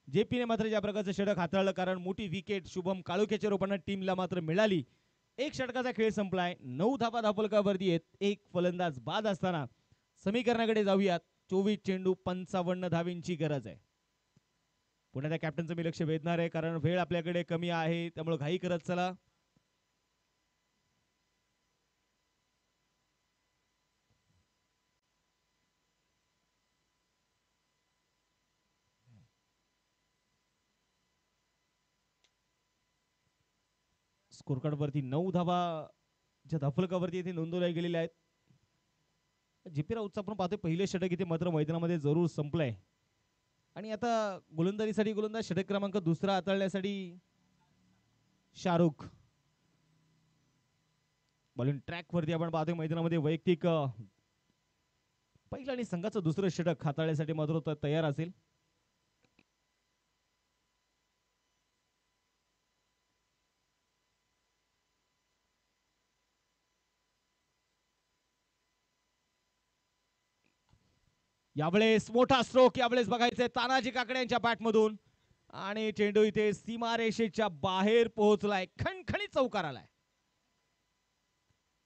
JP ने मात्र ज्या प्रकारचं षटक हाताळलं, कारण मोठी विकेट शुभम काळोखेच्या रूपाने टीमला मात्र मिळाली. 1 षटकाचा खेळ संपलाय. 9 धावा धावफलकावरती आहेत. 1 फलंदाज बाद असताना समीकरणाकडे जाऊयात. 24 चेंडू 55 धावींची गरज आहे. पुण्याच्या कॅप्टनचं मी लक्ष वेधणार आहे, कारण वेळ आपल्याकडे कमी आहे, त्यामुळे घाई करत चला. स्कोर कार्ड वरती 9 धावा ज्या धाफलकावरती इथे नोंदवल्या गेलेल्या आहेत. JP राऊतचं आपण पाहतोय पहिले षटक इथे मात्र मैदानामध्ये जरूर संपलंय. आणि आता गोलंदाजीसाठी गोलंदाज षटक क्रमांक 2 हाताळण्यासाठी शाहरुख. बॉलिंग ट्रॅक वरती आपण पाहतोय मैदानामध्ये वैयक्तिक पहिलं आणि संघाचं दुसरं षटक हाताळण्यासाठी मात्र तो तयार असेल. यावेळेस मोठा स्ट्रोक यावेळेस बघायचंय तानाजी काकडे यांच्या बॅटमधून आणि चेंडू इथे सीमारेषेच्या बाहेर पोहोचलाय, खणखणीत चौकार आलाय.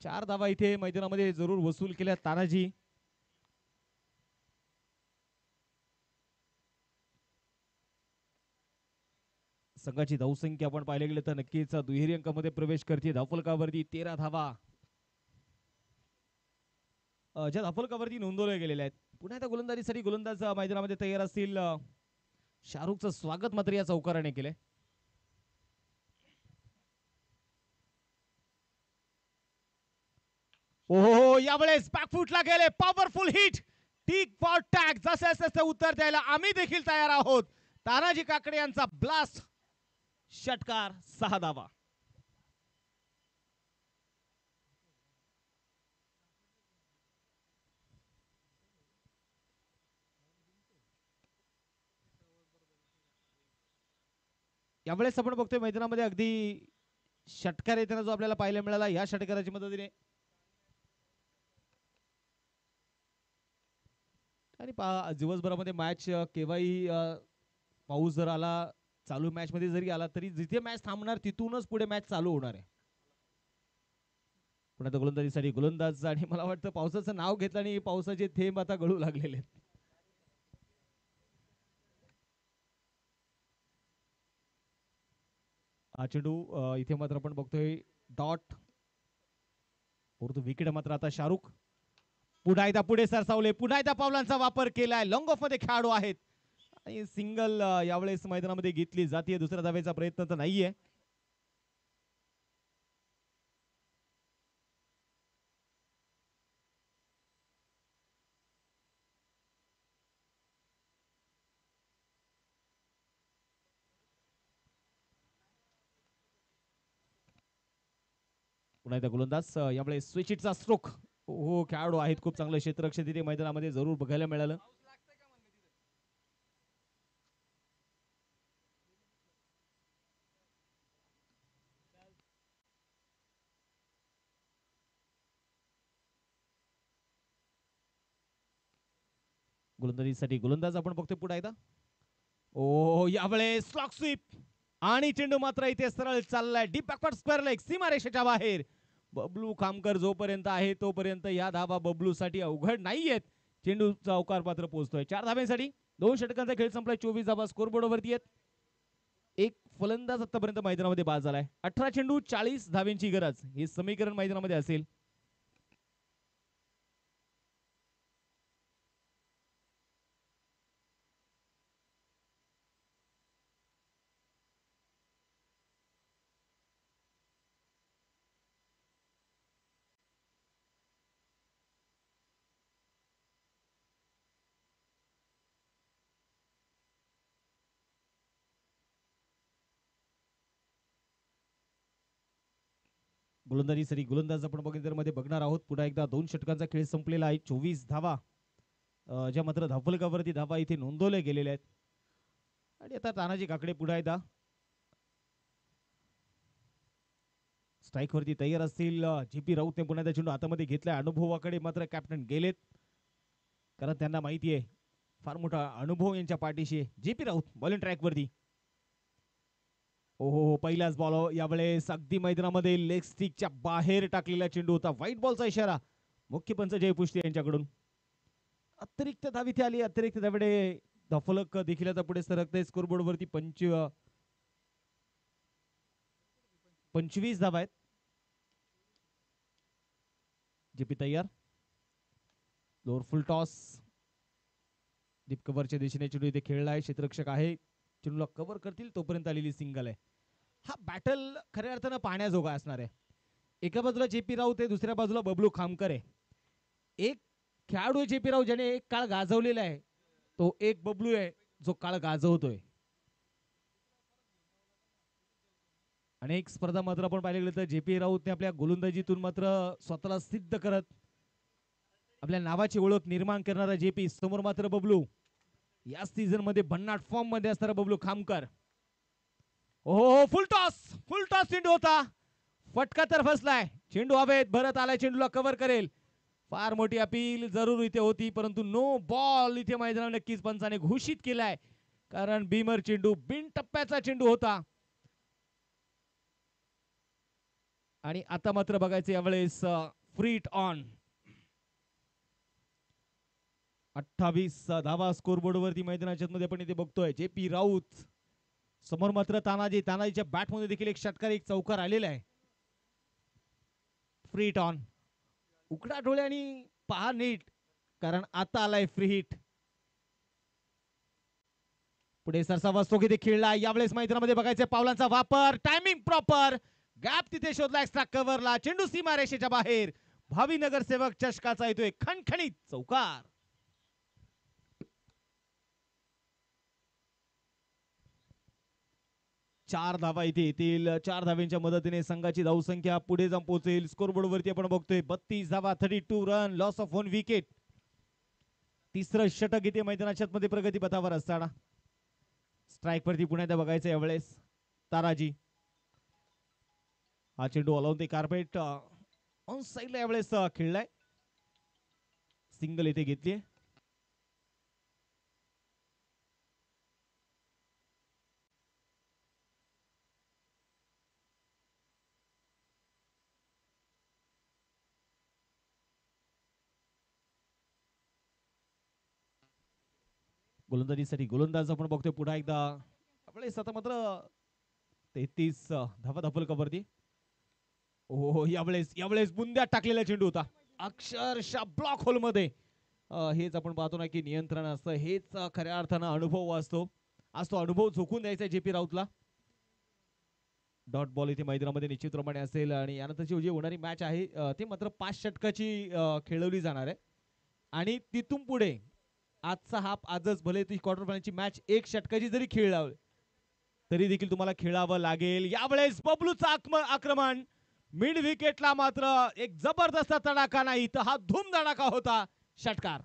4 धावा इथे मैदानामध्ये जरूर वसूल केल्या तानाजी. संघाची धावसंख्या आपण पाहिले गेले तर नक्कीच दुहेरी अंकामध्ये प्रवेश करते. धावफलकावरती 13 धावा ज्या धावफलकावरती नोंदवल्या गेलेल्या आहेत. पुन्हा एकदा गोलंदाजीसाठी गोलंदाज मैदानामध्ये तयार असतील. शाहरुखचं स्वागत मात्र या चौकाराने केले. ओहो यावेळेस बॅकफुटला गेले, powerful hit, tick for tag. जसे जसे उत्तर द्यायला आम्ही देखील तयार आहोत. तानाजी काकडे यांचा ब्लास्ट षटकार, 6 धावा. यावेळेस आपण बघतोय मैदानामध्ये अगदी षटकार येताना जो आपल्याला पाहायला मिळाला, या षटकाराच्या मदतीने आणि दिवसभरामध्ये मॅच केव्हाही पाऊस जर आला, चालू मॅच मध्ये जरी आला तरी जिथे मॅच थांबणार तिथूनच पुढे मॅच चालू होणार आहे. पण आता गोलंदाजीसाठी गोलंदाज आणि मला वाटतं पावसाचं नाव घेतलं आणि पावसाचे थेंब आता गळू लागलेले आहेत. हा चेंडू इथे मात्र आपण बघतोय डॉट परंतु विकेट मात्र आता शाहरुख पुन्हा एकदा पुढे सरसावले, पुन्हा एकदा पावलांचा वापर केलाय. लॉंग ऑफ मध्ये खेळाडू आहेत आणि सिंगल यावेळेस मैदानामध्ये घेतली जाते. दुसऱ्या धावेचा प्रयत्न तर नाहीये. पुन्हा एकदा गोलंदाज यावेळेस स्विचिटचा स्ट्रोक. हो खेळाडू आहेत, खूप चांगलं क्षेत्ररक्षण तिथे मैदानामध्ये जरूर बघायला मिळालं. गोलंदाजीसाठी गोलंदाज आपण बघतोय पुढे एकदा. ओ यावेळेस स्लॉक स्वीप आणि चेंडू मात्र इथे सरळ चाललाय डीप बॅकवर्ड स्क्वेअर लेग, सीमारेषेच्या बाहेर. बबलू खामकर जोपर्यंत आहे तोपर्यंत या धावा बबलू साठी अवघड नाहीयेत. चेंडू चौकार पात्र पोहोचतोय. 4 धाब्यांसाठी 2 षटकांचा खेळ संपलाय. 24 धावा स्कोरबोर्ड वरती आहेत. एक फलंदाज आतापर्यंत मैदानामध्ये बाद झालाय. 18 चेंडू 40 धाव्यांची गरज, हे समीकरण मैदानामध्ये असेल. गोलंदाजीसाठी गोलंदाज आपण मध्ये बघणार आहोत. पुन्हा एकदा 2 षटकांचा खेळ संपलेला आहे. 24 धावा ज्या मात्र धावफलकावरती धावा इथे नोंदवल्या गेलेल्या आहेत. आणि आता तानाजी काकडे पुन्हा एकदा स्ट्राईक वरती तयार असतील. जीपी राऊतने पुन्हा एकदा चेंडू हातामध्ये घेतलाय. अनुभवाकडे मात्र कॅप्टन गेलेत, कारण त्यांना माहिती आहे फार मोठा अनुभव यांच्या पाठीशी. जीपी राऊत बॉलिंग ट्रॅक वरती. ओहो पहिलाच बॉल यावेळेस अगदी मैदानामध्ये लेग स्टिकच्या बाहेर टाकलेला चेंडू होता. व्हाईट बॉलचा इशारा मुख्य पंच जय पुष्टी यांच्याकडून. अतिरिक्त धाव इथे आली. अतिरिक्त धावेडे धावफलक देखील आता पुढे सरकते. स्कोरबोर्ड वरती 25 धावा आहेत. जेपी तयार, लोअर फुल टॉस डीप कव्हरच्या दिशेने चेंडू इथे खेळलाय. क्षेत्ररक्षक आहे, चेंडूला कव्हर करतील तोपर्यंत आलेली सिंगल आहे. हा बॅटल खऱ्या अर्थानं पाहण्याजोगा असणार आहे. एका बाजूला जेपी राऊत आहे, दुसऱ्या बाजूला बबलू खामकर आहे. एक खेळाडू जेपी राऊत ज्याने एक काळ गाजवलेला आहे, तो एक बबलू आहे जो काळ गाजवतोय. अनेक स्पर्धा मात्र आपण पाहिले गेले तर JP राऊतने आपल्या गोलंदाजीतून मात्र स्वतःला सिद्ध करत आपल्या नावाची ओळख निर्माण करणारा JP, समोर मात्र बबलू, या सीझन मध्ये भन्नाट फॉर्म मध्ये असणारा बबलू खामकर. ओहो, फुल टॉस चेंडू होता, फटका तर फसलाय, चेंडू हवेत, भरत आलाय, चेंडूला कव्हर करेल. फार मोठी अपील जरूर इथे होती, परंतु नो बॉल इथे मैदानावर नक्कीच पंचाने घोषित केलाय, कारण बीमर चेंडू बिन टप्प्याचा चेंडू होता. आणि आता मात्र बघायचं यावेळेस फ्री हिट ऑन. 28 धावा स्कोरबोर्ड वरती मैदानाच्या मध्ये आपण इथे बघतोय. JP राऊत समोर मात्र तानाजीच्या बॅट मध्ये देखील एक षटकार, एक चौकार आलेला आहे. Free hit on. उघडा डोळ्यांनी पहा नीट, कारण आता आलाय फ्री हिट. पुढे सरसावा स्ट्रोक इथे खेळला. यावेळेस मैदानामध्ये बघायचं पावलांचा वापर, टायमिंग प्रॉपर, गॅप तिथे शोधला, एक्स्ट्रा कव्हरला, चेंडू सीमारेषेच्या बाहेर. भावी नगरसेवक चषकाचा येतोय खणखणीत चौकार. चार धावा इथे येतील. 4 धाव्यांच्या मदतीने संघाची धावसंख्या पुढे जाऊन पोहोचेल. स्कोरबोर्ड वरती आपण बघतोय 32 धावा, 32 रन, लॉस ऑफ 1 विकेट. तिसरं षटक इथे मैदानाच्या मध्ये प्रगती पथावर असताना स्ट्राईक वरती पुन्हा एकदा बघायचं यावेळेस ताराजी. हा चेंडू हलवून ते कार्पेट ऑन साइडला यावेळेस खेळलाय. सिंगल इथे घेतलीये. गोलंदाजीसाठी गोलंदाज आपण बघतोय पुन्हा एकदा. आपले आता मात्र 33 धावा धापल कवरती. हो, यावेळेस बुंद्यात टाकलेला चेंडू होता, अक्षरशः ब्लॉक होल मध्ये. हेच आपण पाहतो ना की नियंत्रण असतं, हेच खऱ्या अर्थानं अनुभव असतो. आज तो अनुभव झोकून द्यायचा JP राऊतला. डॉट बॉल इथे मैदानामध्ये निश्चितप्रमाणे असेल आणि यानंतरची जी होणारी मॅच आहे ती मात्र 5 षटकाची खेळवली जाणार आहे. आणि तिथून पुढे आजचा हाफ आजच, भले ती क्वार्टर फायनलची मॅच 1 षटकाची जरी खेळावी तरी देखील तुम्हाला खेळावं लागेल. यावेळेस बबलूचं आक्रमण, मिड विकेटला मात्र एक जबरदस्त तडाखा नाही तर हा धूम धडाका होता. षटकार.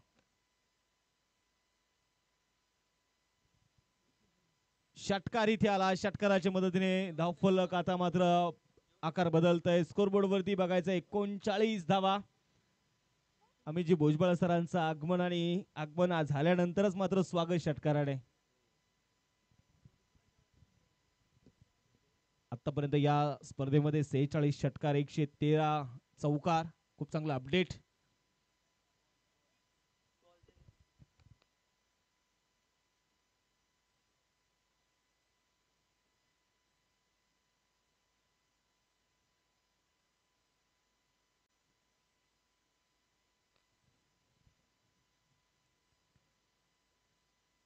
षटकार इथे आला. षटकाराच्या मदतीने धावफलक आता मात्र आकार बदलतय. स्कोरबोर्ड वरती बघायचं 39 धावा. अमितजी भुजबळ सरांचं आगमन झाल्यानंतरच मात्र स्वागत षटकाराने. आतापर्यंत या स्पर्धेमध्ये 46 षटकार, 113 चौकार. खूप चांगला अपडेट.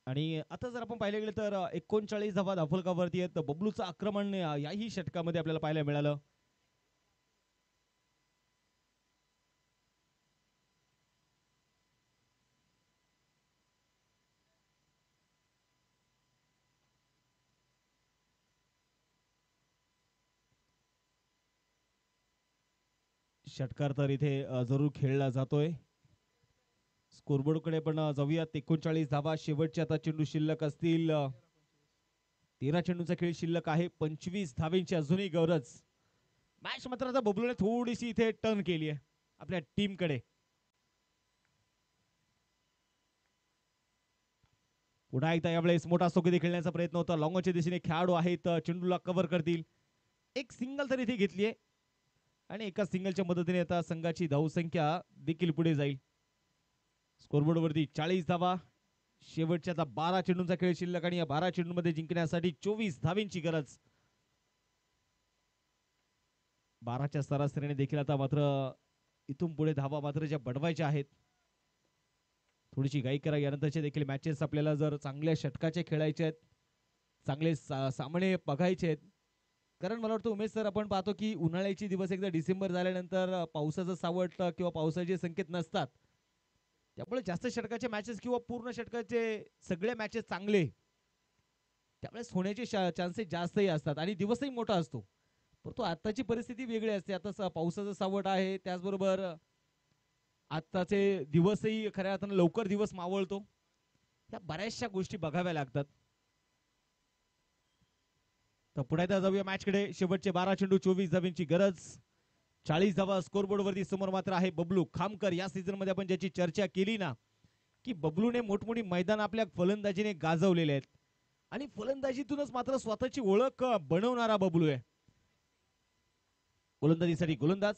आणि आता जर आपण पाहिलं गेलं तर 39 धावा धावफलकावरती आहेत. बबलूचं आक्रमण याही षटकामध्ये आपल्याला पाहायला मिळालं. षटकार तर इथे जरूर खेळला जातोय. स्कोरबोर्ड कडे पण जाऊयात. 39 धावा, शेवटचे आता चेंडू शिल्लक असतील. 13 चेंडूचा खेळ शिल्लक आहे. 25 धावेंची अजूनही गरज. मॅच मात्र आता बबलूने थोडीशी इथे टर्न केली आहे आपल्या टीम कडे. पुन्हा एकदा यावेळेस मोठा सोकेदी खेळण्याचा प्रयत्न होता. लॉंगच्या दिशेने खेळाडू आहेत, चेंडूला कव्हर करतील. एक सिंगल तर इथे घेतलीये आणि एका सिंगलच्या मदतीने आता संघाची धावसंख्या देखील पुढे जाईल. स्कोरबोर्ड वरती 40 धावा, शेवटच्या आता 12 चेंडूंचा खेळ शिल्लक आणि या 12 चेंडूंमध्ये जिंकण्यासाठी 24 धावेंची गरज. 12च्या सरासरीने देखील आता मात्र इथून पुढे धावा मात्र ज्या बढवायच्या आहेत. थोडीशी घाई करा. यानंतरचे देखील मॅचेस आपल्याला जर चांगल्या षटकाचे खेळायचे आहेत, चांगले सामने बघायचे आहेत. कारण मला वाटतं उमेश सर, आपण पाहतो की उन्हाळ्याचे दिवस एकदा डिसेंबर झाल्यानंतर पावसाचं सावट किंवा पावसाचे संकेत नसतात. त्यामुळे जास्त षटकाचे मॅचेस किंवा पूर्ण षटकाचे सगळे मॅचेस चांगले त्यावेळेस होण्याचे चान्सेस जास्तही असतात आणि दिवसही मोठा असतो. परंतु आताची परिस्थिती वेगळी असते. आता पावसाचं सावट आहे, त्याचबरोबर आताचे दिवसही खऱ्या अर्थानं लवकर दिवस मावळतो. या बऱ्याचशा गोष्टी बघाव्या लागतात. तर पुढे जाऊया मॅचकडे. शेवटचे 12 चेंडू 24 धावांची गरज. 40 धावा स्कोरबोर्ड वरती. समोर मात्र आहे बबलू खामकर. या सीझन मध्ये आपण ज्याची चर्चा केली ना, की बबलूने मोठमोठी मैदान आपल्या फलंदाजीने गाजवलेले आहेत आणि फलंदाजीतूनच मात्र स्वतःची ओळख बनवणारा बबलू आहे. गोलंदाजीसाठी गोलंदाज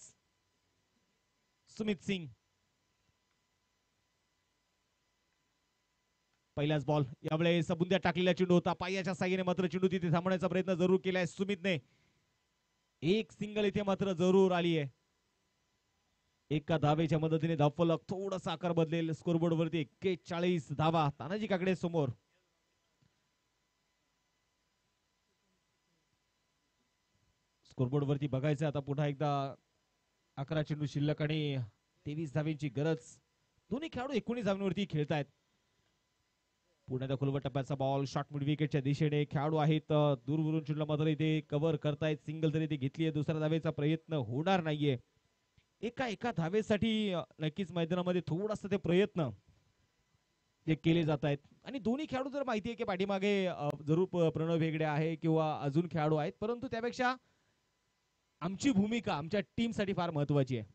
सुमित सिंग. पहिलाच बॉल. यावेळेस बुंद्यात टाकलेला चेंडू होता. पायाच्या साह्याने मात्र चेंडू तिथे थांबवण्याचा प्रयत्न जरूर केलाय सुमितने. एक सिंगल इथे मात्र जरूर आली आहे. एका धावेच्या मदतीने धावफलक थोडासा आकार बदलेल स्कोरबोर्ड वरती. 41 धावा. तानाजी काकडे समोर. स्कोरबोर्ड वरती बघायचं आता पुन्हा एकदा. 11 चेंडू शिल्लक आणि 23 धावेंची गरज. दोन्ही खेळाडू 19 धावांवरती खेळतायत. पुण्याच्या खोलवर टप्प्याचा बॉल. शॉर्ट मिड विकेटच्या दिशेने खेळाडू आहेत. दूरवरून चेंडूला मात्र इथे कव्हर करतायत. सिंगल तरी ते घेतलीये. दुसऱ्या धावेचा प्रयत्न होणार नाहीये. एका धावेसाठी नक्कीच मैदानामध्ये थोडासा ते प्रयत्न ते केले जात आहेत. आणि दोन्ही खेळाडू जर माहिती आहे की पाठीमागे जरूर प्रणव हेगडे आहे किंवा अजून खेळाडू आहेत, परंतु त्यापेक्षा आमची भूमिका आमच्या टीम साठी फार महत्वाची आहे.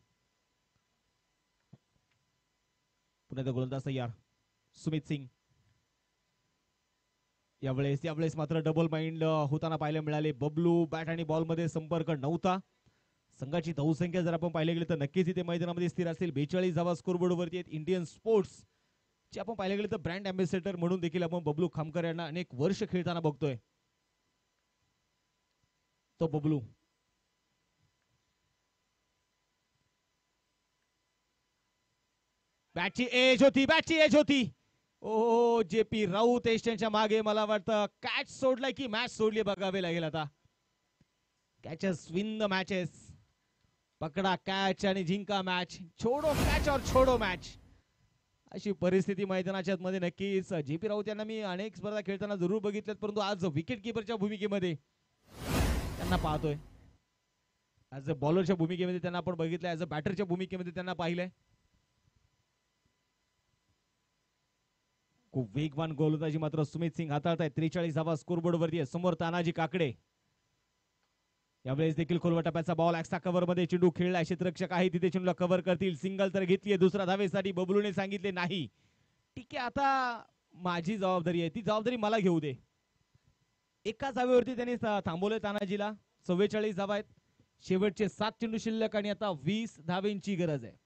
पुण्याचा गोलंदाज तयार सुमित सिंग. यावेळेस मात्र डबल माइंड होताना पाहायला मिळाले. बबलू बॅट आणि बॉल मध्ये संपर्क नव्हता. संघाची धावसंख्या जर आपण पाहिलं गेलं तर नक्कीच इथे मैदानामध्ये स्थिर असेल. 42 धावा स्कोरबोर्ड वरती आहेत. इंडियन स्पोर्ट्स चे आपण पाहिलं गेलं तर ब्रँड अँबॅसेडर म्हणून देखील आपण बबलू खामकर यांना अनेक वर्ष खेळताना बघतोय. तो बबलू. बॅटची एज होती. ओ जेपी राऊत एस्टनच्या मागे मला वाटतं कॅच सोडलाय की मॅच सोडली बघावे लागेल आता. Catches win the matches. पकडा कॅच आणि जिंका मॅच. छोडो कॅच और छोडो मॅच. अशी परिस्थिती मैदानाच्या मध्ये नक्कीच. जेपी राऊत यांना मी अनेक स्पर्धा खेळताना जरूर बघितल्यात, परंतु आज विकेट किपरच्या भूमिकेमध्ये त्यांना पाहतोय. ऍज अ बॉलरच्या भूमिकेमध्ये त्यांना आपण बघितलं. ऍज अ बॅटरच्या भूमिकेमध्ये त्यांना पाहिलंय. खूप वेगवान गोलंदाजी मात्र सुमित सिंग हाताळतायत. 43 धावा स्कोरबोर्ड वरती आहे. समोर तानाजी काकडे. यावेळेस देखील खोलवर टप्प्याचा बॉल. ऍक्सा कव्हर मध्ये चेंडू खेळला. क्षेत्ररक्षक आहे तिथे चेंडूला कव्हर करतील. सिंगल तर घेतलीये. दुसऱ्या धावेसाठी बबलूने सांगितले नाही. ठीक आहे, आता माझी जबाबदारी आहे, ती जबाबदारी मला घेऊ दे. एका धावेवरती त्यांनी थांबवलंय तानाजीला. 44 धावा आहेत. शेवटचे 7 चेंडू शिल्लक आणि आता 20 धावेंची गरज आहे.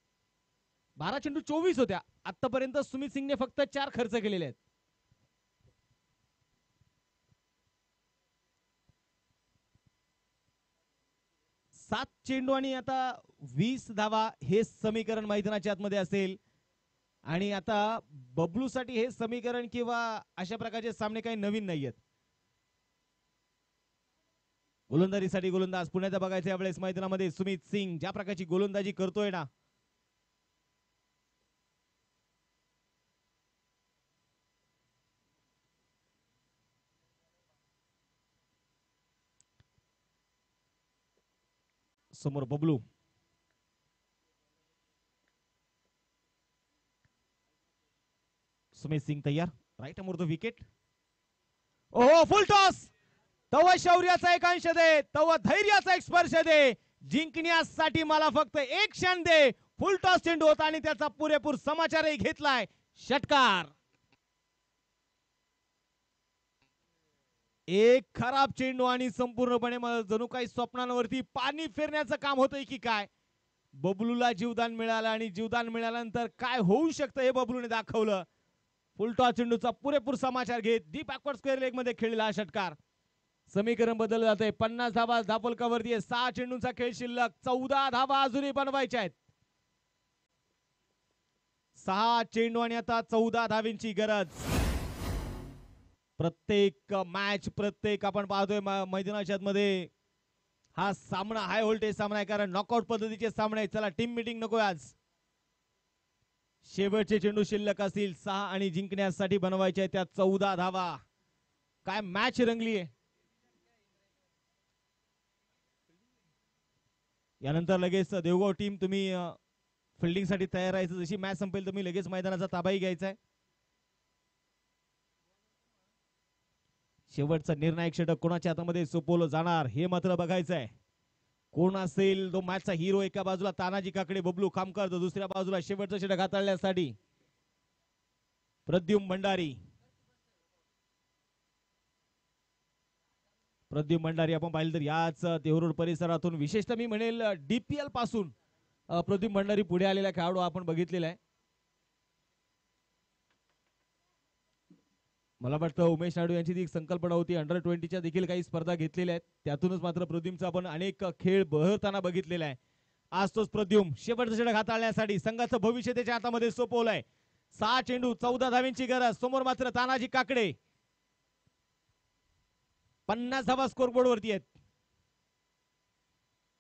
12 चेंडू 24 होत्या. आतापर्यंत सुमित सिंगने फक्त 4 खर्च केलेले आहेत. सात चेंडू आणि आता 20 धावा हे समीकरण मैदानाच्या आतमध्ये असेल. आणि आता बबलू साठी हे समीकरण किंवा अशा प्रकारचे सामने काही नवीन नाहीयेत. गोलंदाजीसाठी गोलंदाज पुण्याचा बघायचं यावेळेस मैदानामध्ये सुमित सिंग ज्या प्रकारची गोलंदाजी करतोय ना, समोर बबलू. सुमित सिंग तयार. Right arm over the wicket. ओहो फुल टॉस. तव शौर्याचा एक अंश दे, तव धैर्याचा एक स्पर्श दे. जिंकण्यासाठी मला फक्त एक क्षण दे. फुल टॉस चेंडू होता आणि त्याचा पुरेपूर समाचारही घेतलाय. षटकार. एक खराब चेंडू आणि संपूर्णपणे जणू काही स्वप्नांवरती पाणी फेरण्याचं काम होतंय की काय. बबलूला जीवदान मिळालं आणि जीवदान मिळाल्यानंतर काय होऊ शकतं हे बबलूने दाखवलं. फुलटॉस चेंडूचा पुरेपूर समाचार घेत डीप बॅकवर्ड स्क्वेअर लेग मध्ये खेळलेला हा षटकार. समीकरण बदललं जातंय. 50 धावा धापलकावरती आहे. 6 चेंडूंचा खेळ शिल्लक. 14 धावा अजूनही बनवायच्या आहेत. 6 चेंडू आणि आता 14 धावींची गरज. प्रत्येक मॅच प्रत्येक आपण पाहतोय मैदानाच्या मध्ये हा सामना हाय व्होल्टेज सामना आहे, कारण नॉकआउट पद्धतीचे सामने. चला टीम मीटिंग नको आज. शेवटचे चेंडू शिल्लक असतील 6 आणि जिंकण्यासाठी बनवायचे त्या 14 धावा. काय मॅच रंगली आहे. यानंतर लगेच देवगाव टीम तुम्ही फिल्डिंग साठी तयार राहायचं. जशी मॅच संपेल तुम्ही लगेच मैदानाचा ताबाही घ्यायचा आहे. शेवटचा निर्णायक षटक कोणाच्या हातामध्ये सोपवलं जाणार हे मात्र बघायचं आहे. कोण असेल तो मॅचचा हिरो? एका बाजूला तानाजी काकडे, बबलू खामकर, तर दुसऱ्या बाजूला शेवटचं षटक हाताळण्यासाठी प्रद्युम्न भंडारी. प्रद्युम्न भंडारी आपण पाहिलं तर याच देहरोड परिसरातून, विशेषतः मी म्हणेल डीपीएल पासून प्रद्युम्न भंडारी पुढे आलेला खेळाडू आपण बघितलेला आहे. मला वाटतं उमेश नायडू यांची ती संकल्पना होती, अंडर-20च्या देखील काही स्पर्धा घेतलेल्या आहेत, त्यातूनच मात्र प्रद्युम्नचा आपण अनेक खेळ बहरताना बघितलेला आहे. आज तोच प्रद्युम्न शेवटचं षटक हाताळण्यासाठी संघाचं भविष्य त्याच्या हातामध्ये सोपवलंय. 6 चेंडू 14 धावांची गरज. समोर मात्र तानाजी काकडे. 50 धावा स्कोरबोर्ड वरती आहेत.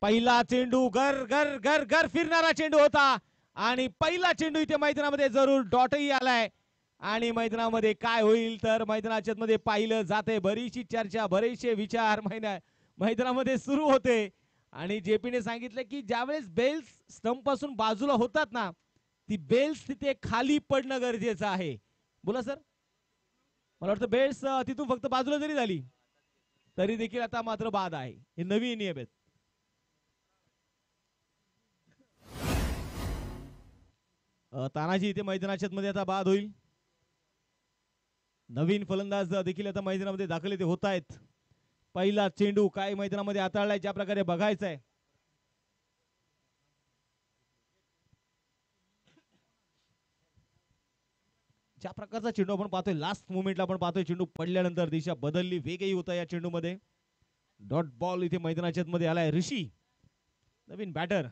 पहिला चेंडू घर घर घर घर फिरणारा चेंडू होता आणि पहिला चेंडू इथे मैदानामध्ये जरूर डॉटही आलाय. आणि मैदानामध्ये काय होईल तर मैदानाच्या मध्ये पाहिलं जाते. बरीचशी चर्चा, बरेचसे विचार मैदानामध्ये सुरू होते. आणि जेपीने सांगितलं की ज्यावेळेस बेल्स स्टंप पासून बाजूला होतात ना, ती बेल्स तिथे खाली पडणं गरजेचं आहे. बोला सर. मला वाटतं बेल्स तिथून फक्त बाजूला जरी झाली तरी देखील आता मात्र बाद आहे. हे नवीन नियम आहेत. तानाजी इथे मैदानाच्या मध्ये आता बाद होईल. नवीन फलंदाज देखील आता मैदानामध्ये दाखल इथे होत आहेत. पहिला चेंडू काय मैदानामध्ये हाताळलाय ज्या प्रकारे बघायचा आहे. ज्या प्रकारचा चेंडू आपण पाहतोय, लास्ट मोमेंटला आपण पाहतोय चेंडू पडल्यानंतर दिशा बदलली, वेगही होता या चेंडूमध्ये. डॉट बॉल इथे मैदानाच्या मध्ये आलाय. ऋषी नवीन बॅटर.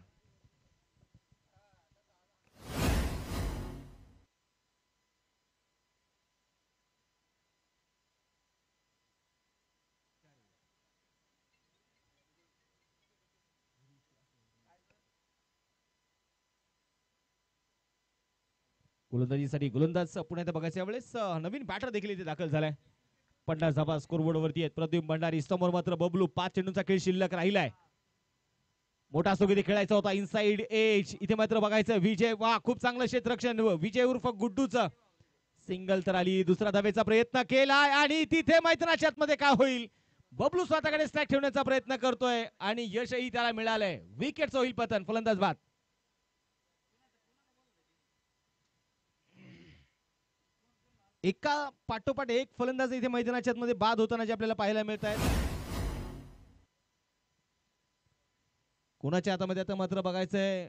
गोलंदाजीसाठी गोलंदाज पुण्यात बघायच्या वेळेस नवीन बॅटर देखील इथे दाखल झालाय. 50 धावा स्कोरबोर्ड वरती आहेत. प्रद्युम्न भंडारी. समोर मात्र बबलू. 5 चेंडूंचा खेळ शिल्लक राहिलाय. मोठा स्ट्रोक इथे खेळायचा होता. इनसाइड एज इथे मात्र बघायचं. विजय, वा खूप चांगलं क्षेत्ररक्षण. विजय उर्फ गुड्डूचं सिंगल तर आली. दुसरा धावेचा प्रयत्न केलाय आणि तिथे मैदानाच्या मध्ये काय होईल? बबलू स्वतःकडे स्ट्राईक ठेवण्याचा प्रयत्न करतोय आणि यशही त्याला मिळालंय. विकेटचं होईल पतन. फलंदाज बाद. एका पाठोपाठ एक फलंदाज इथे मैदानाच्या मध्ये बाद होताना जे आपल्याला पाहायला मिळत आहेत. कोणाच्या हातामध्ये आता मात्र बघायचंय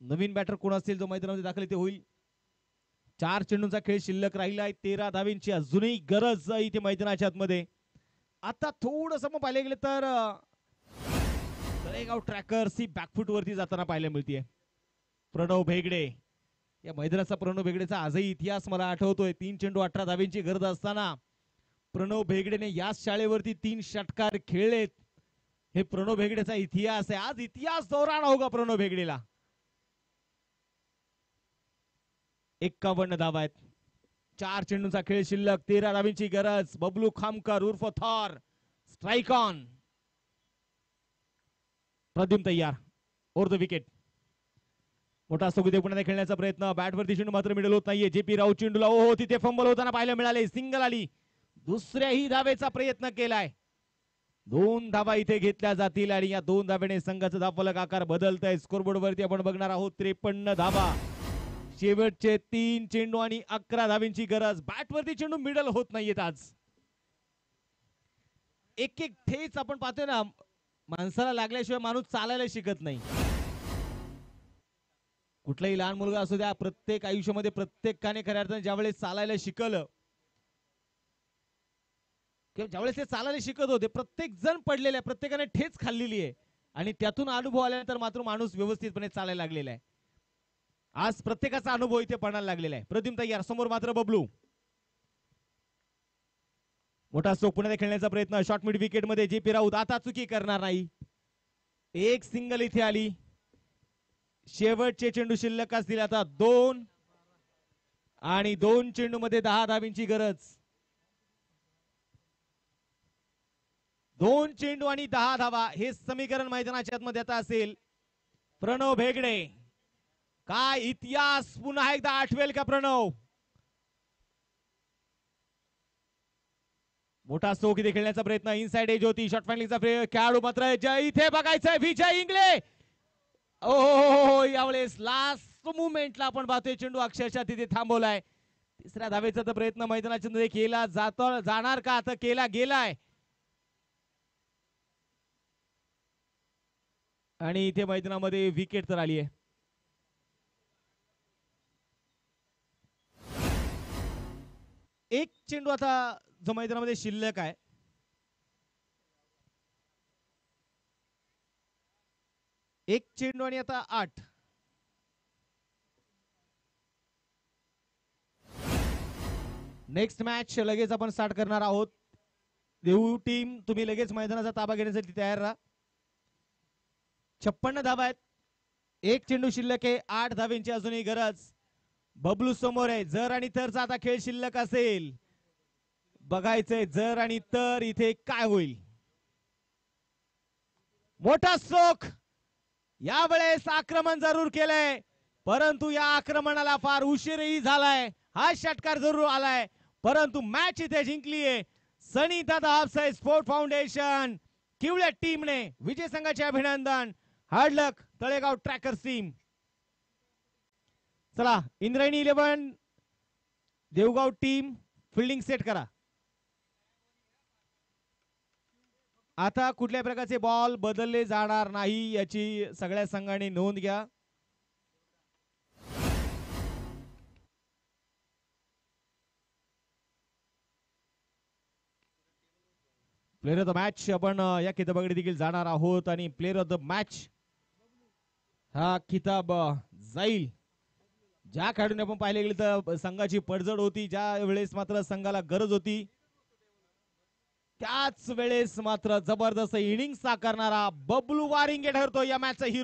नवीन बॅटर कोण असतील जो मैदानामध्ये दाखल इथे होईल. 4 चेंडूंचा खेळ शिल्लक राहिलाय. 13 धावेंची अजूनही गरज इथे मैदानाच्या मध्ये. आता थोडंसं मग पाहिलं गेलं तर तळेगाव ट्रॅकर्स ही बॅकफुट वरती जाताना पाहायला मिळतीये. प्रणव भेगडे या मैदानाचा, प्रणव भेगडेचा आजही इतिहास मला आठवतोय. 3 चेंडू 18 धावेंची गरज असताना प्रणव भेगडेने याच शाळेवरती 3 षटकार खेळलेत. हे प्रणव भेगडेचा इतिहास आहे. आज इतिहास दोहराना होगा प्रणव भेगडेला. 51 धावा आहेत. 4 चेंडूंचा खेळ शिल्लक. 13 धावेंची गरज. बबलू खामकर उर्फ थॉर स्ट्राईक ऑन. प्रद्युम्न तयार ओव्हर द विकेट. मोठा सुगुदे पुन्हा खेळण्याचा प्रयत्न. बॅटवरती चेंडू मात्र मिडल होत नाहीये. जेपी राऊत चेंडूला ओहो तिथे फंबल होताना पाहायला मिळाले. सिंगल आली. दुसऱ्याही धावेचा प्रयत्न केलाय. 2 धावा इथे घेतल्या जातील आणि या 2 धावेने संघाचा धावफलक आकार बदलतोय. स्कोरबोर्ड वरती आपण बघणार आहोत 53 धावा. शेवटचे 3 चेंडू आणि 11 धावेंची गरज. बॅटवरती चेंडू मिडल होत नाहीयेत आज. एक एक ठेच आपण पाहतोय ना, माणसाला लागल्याशिवाय माणूस चालायला शिकत नाही. कुठलाही लहान मुलगा असू द्या, प्रत्येक आयुष्यामध्ये प्रत्येकाने खऱ्या अर्थाने ज्यावेळेस चालायला शिकलं किंवा ज्यावेळेस ते चालायला शिकत होते, प्रत्येक जण पडलेला आहे, प्रत्येकाने ठेच खाल्लेली आहे आणि त्यातून अनुभव आल्यानंतर मात्र माणूस व्यवस्थितपणे चालायला लागलेला आहे. आज प्रत्येकाचा अनुभव इथे पडायला लागलेला आहे. प्रद्युम्न तयार. समोर मात्र बबलू. मोठा स्ट्रोक पुण्यात खेळण्याचा प्रयत्न. शॉर्ट मिड विकेट मध्ये जेपी राऊत आता चुकी करणार नाही. एक सिंगल इथे आली. शेवटचे चेंडू शिल्लक असतील आता 2 आणि 2 चेंडू मध्ये 10 धावेंची गरज. 2 चेंडू आणि 10 धावा हे समीकरण मैदानाच्या आतमध्ये आता असेल. प्रणव भेगडे, काय इतिहास पुन्हा एकदा आठवेल का प्रणव? मोठा स्ट्रोक इथे खेळण्याचा प्रयत्न, इनसाइड एज होती, शॉर्ट फायनलिंगचा खेळाडू मात्र इथे बघायचंय विजय इंगळे. ओ यावेळेस लास्ट मुवमेंटला आपण पाहतोय चेंडू अक्षरशः तिथे थांबवलाय. तिसऱ्या धावेचा तर प्रयत्न मैदानाच्या मध्ये केला जाणार का? आता केला गेलाय आणि इथे मैदानामध्ये विकेट तर आली आहे. एक चेंडू आता जो मैदानामध्ये शिल्लक आहे. एक चेंडू आणि आता 8. नेक्स्ट मॅच लगेच आपण स्टार्ट करणार आहोत. देऊ टीम तुम्ही लगेच मैदानाचा ताबा घेण्यासाठी तयार राहा. 56 धावा आहेत. एक चेंडू शिल्लक आहे. 8 धावेंची अजूनही गरज. बबलू समोर आहे. जर आणि तरचा आता खेळ शिल्लक असेल. बघायचंय जर आणि तर इथे काय होईल. मोठा स्ट्रोक. यावेळेस आक्रमण जरूर केलंय परंतु या आक्रमणाला फार उशीरही झालाय. हा षटकार जरूर आलाय परंतु मॅच इथे जिंकलीये सनी दादा ऑफसाइड स्पोर्ट फाउंडेशन किवळ्या टीमने. विजय संघाचे अभिनंदन. हार्ड लक तळेगाव ट्रॅकर्स टीम. चला Indrayani 11 Devgaon team fielding set करा. आता कुठल्या प्रकारचे बॉल बदलले जाणार नाही याची सगळ्या संघाने नोंद घ्या. प्लेयर ऑफ द मॅच आपण या किताबाकडे देखील जाणार आहोत आणि प्लेयर ऑफ द मॅच हा किताब जाईल ज्या खेळाडूने आपण पाहिले गेले तर संघाची पडझड होती, ज्या वेळेस मात्र संघाला गरज होती त्याच वेळेस मात्र जबरदस्त इनिंग साकारणारा बबलू वारिंगे ठरतो या मॅचचा हिरो.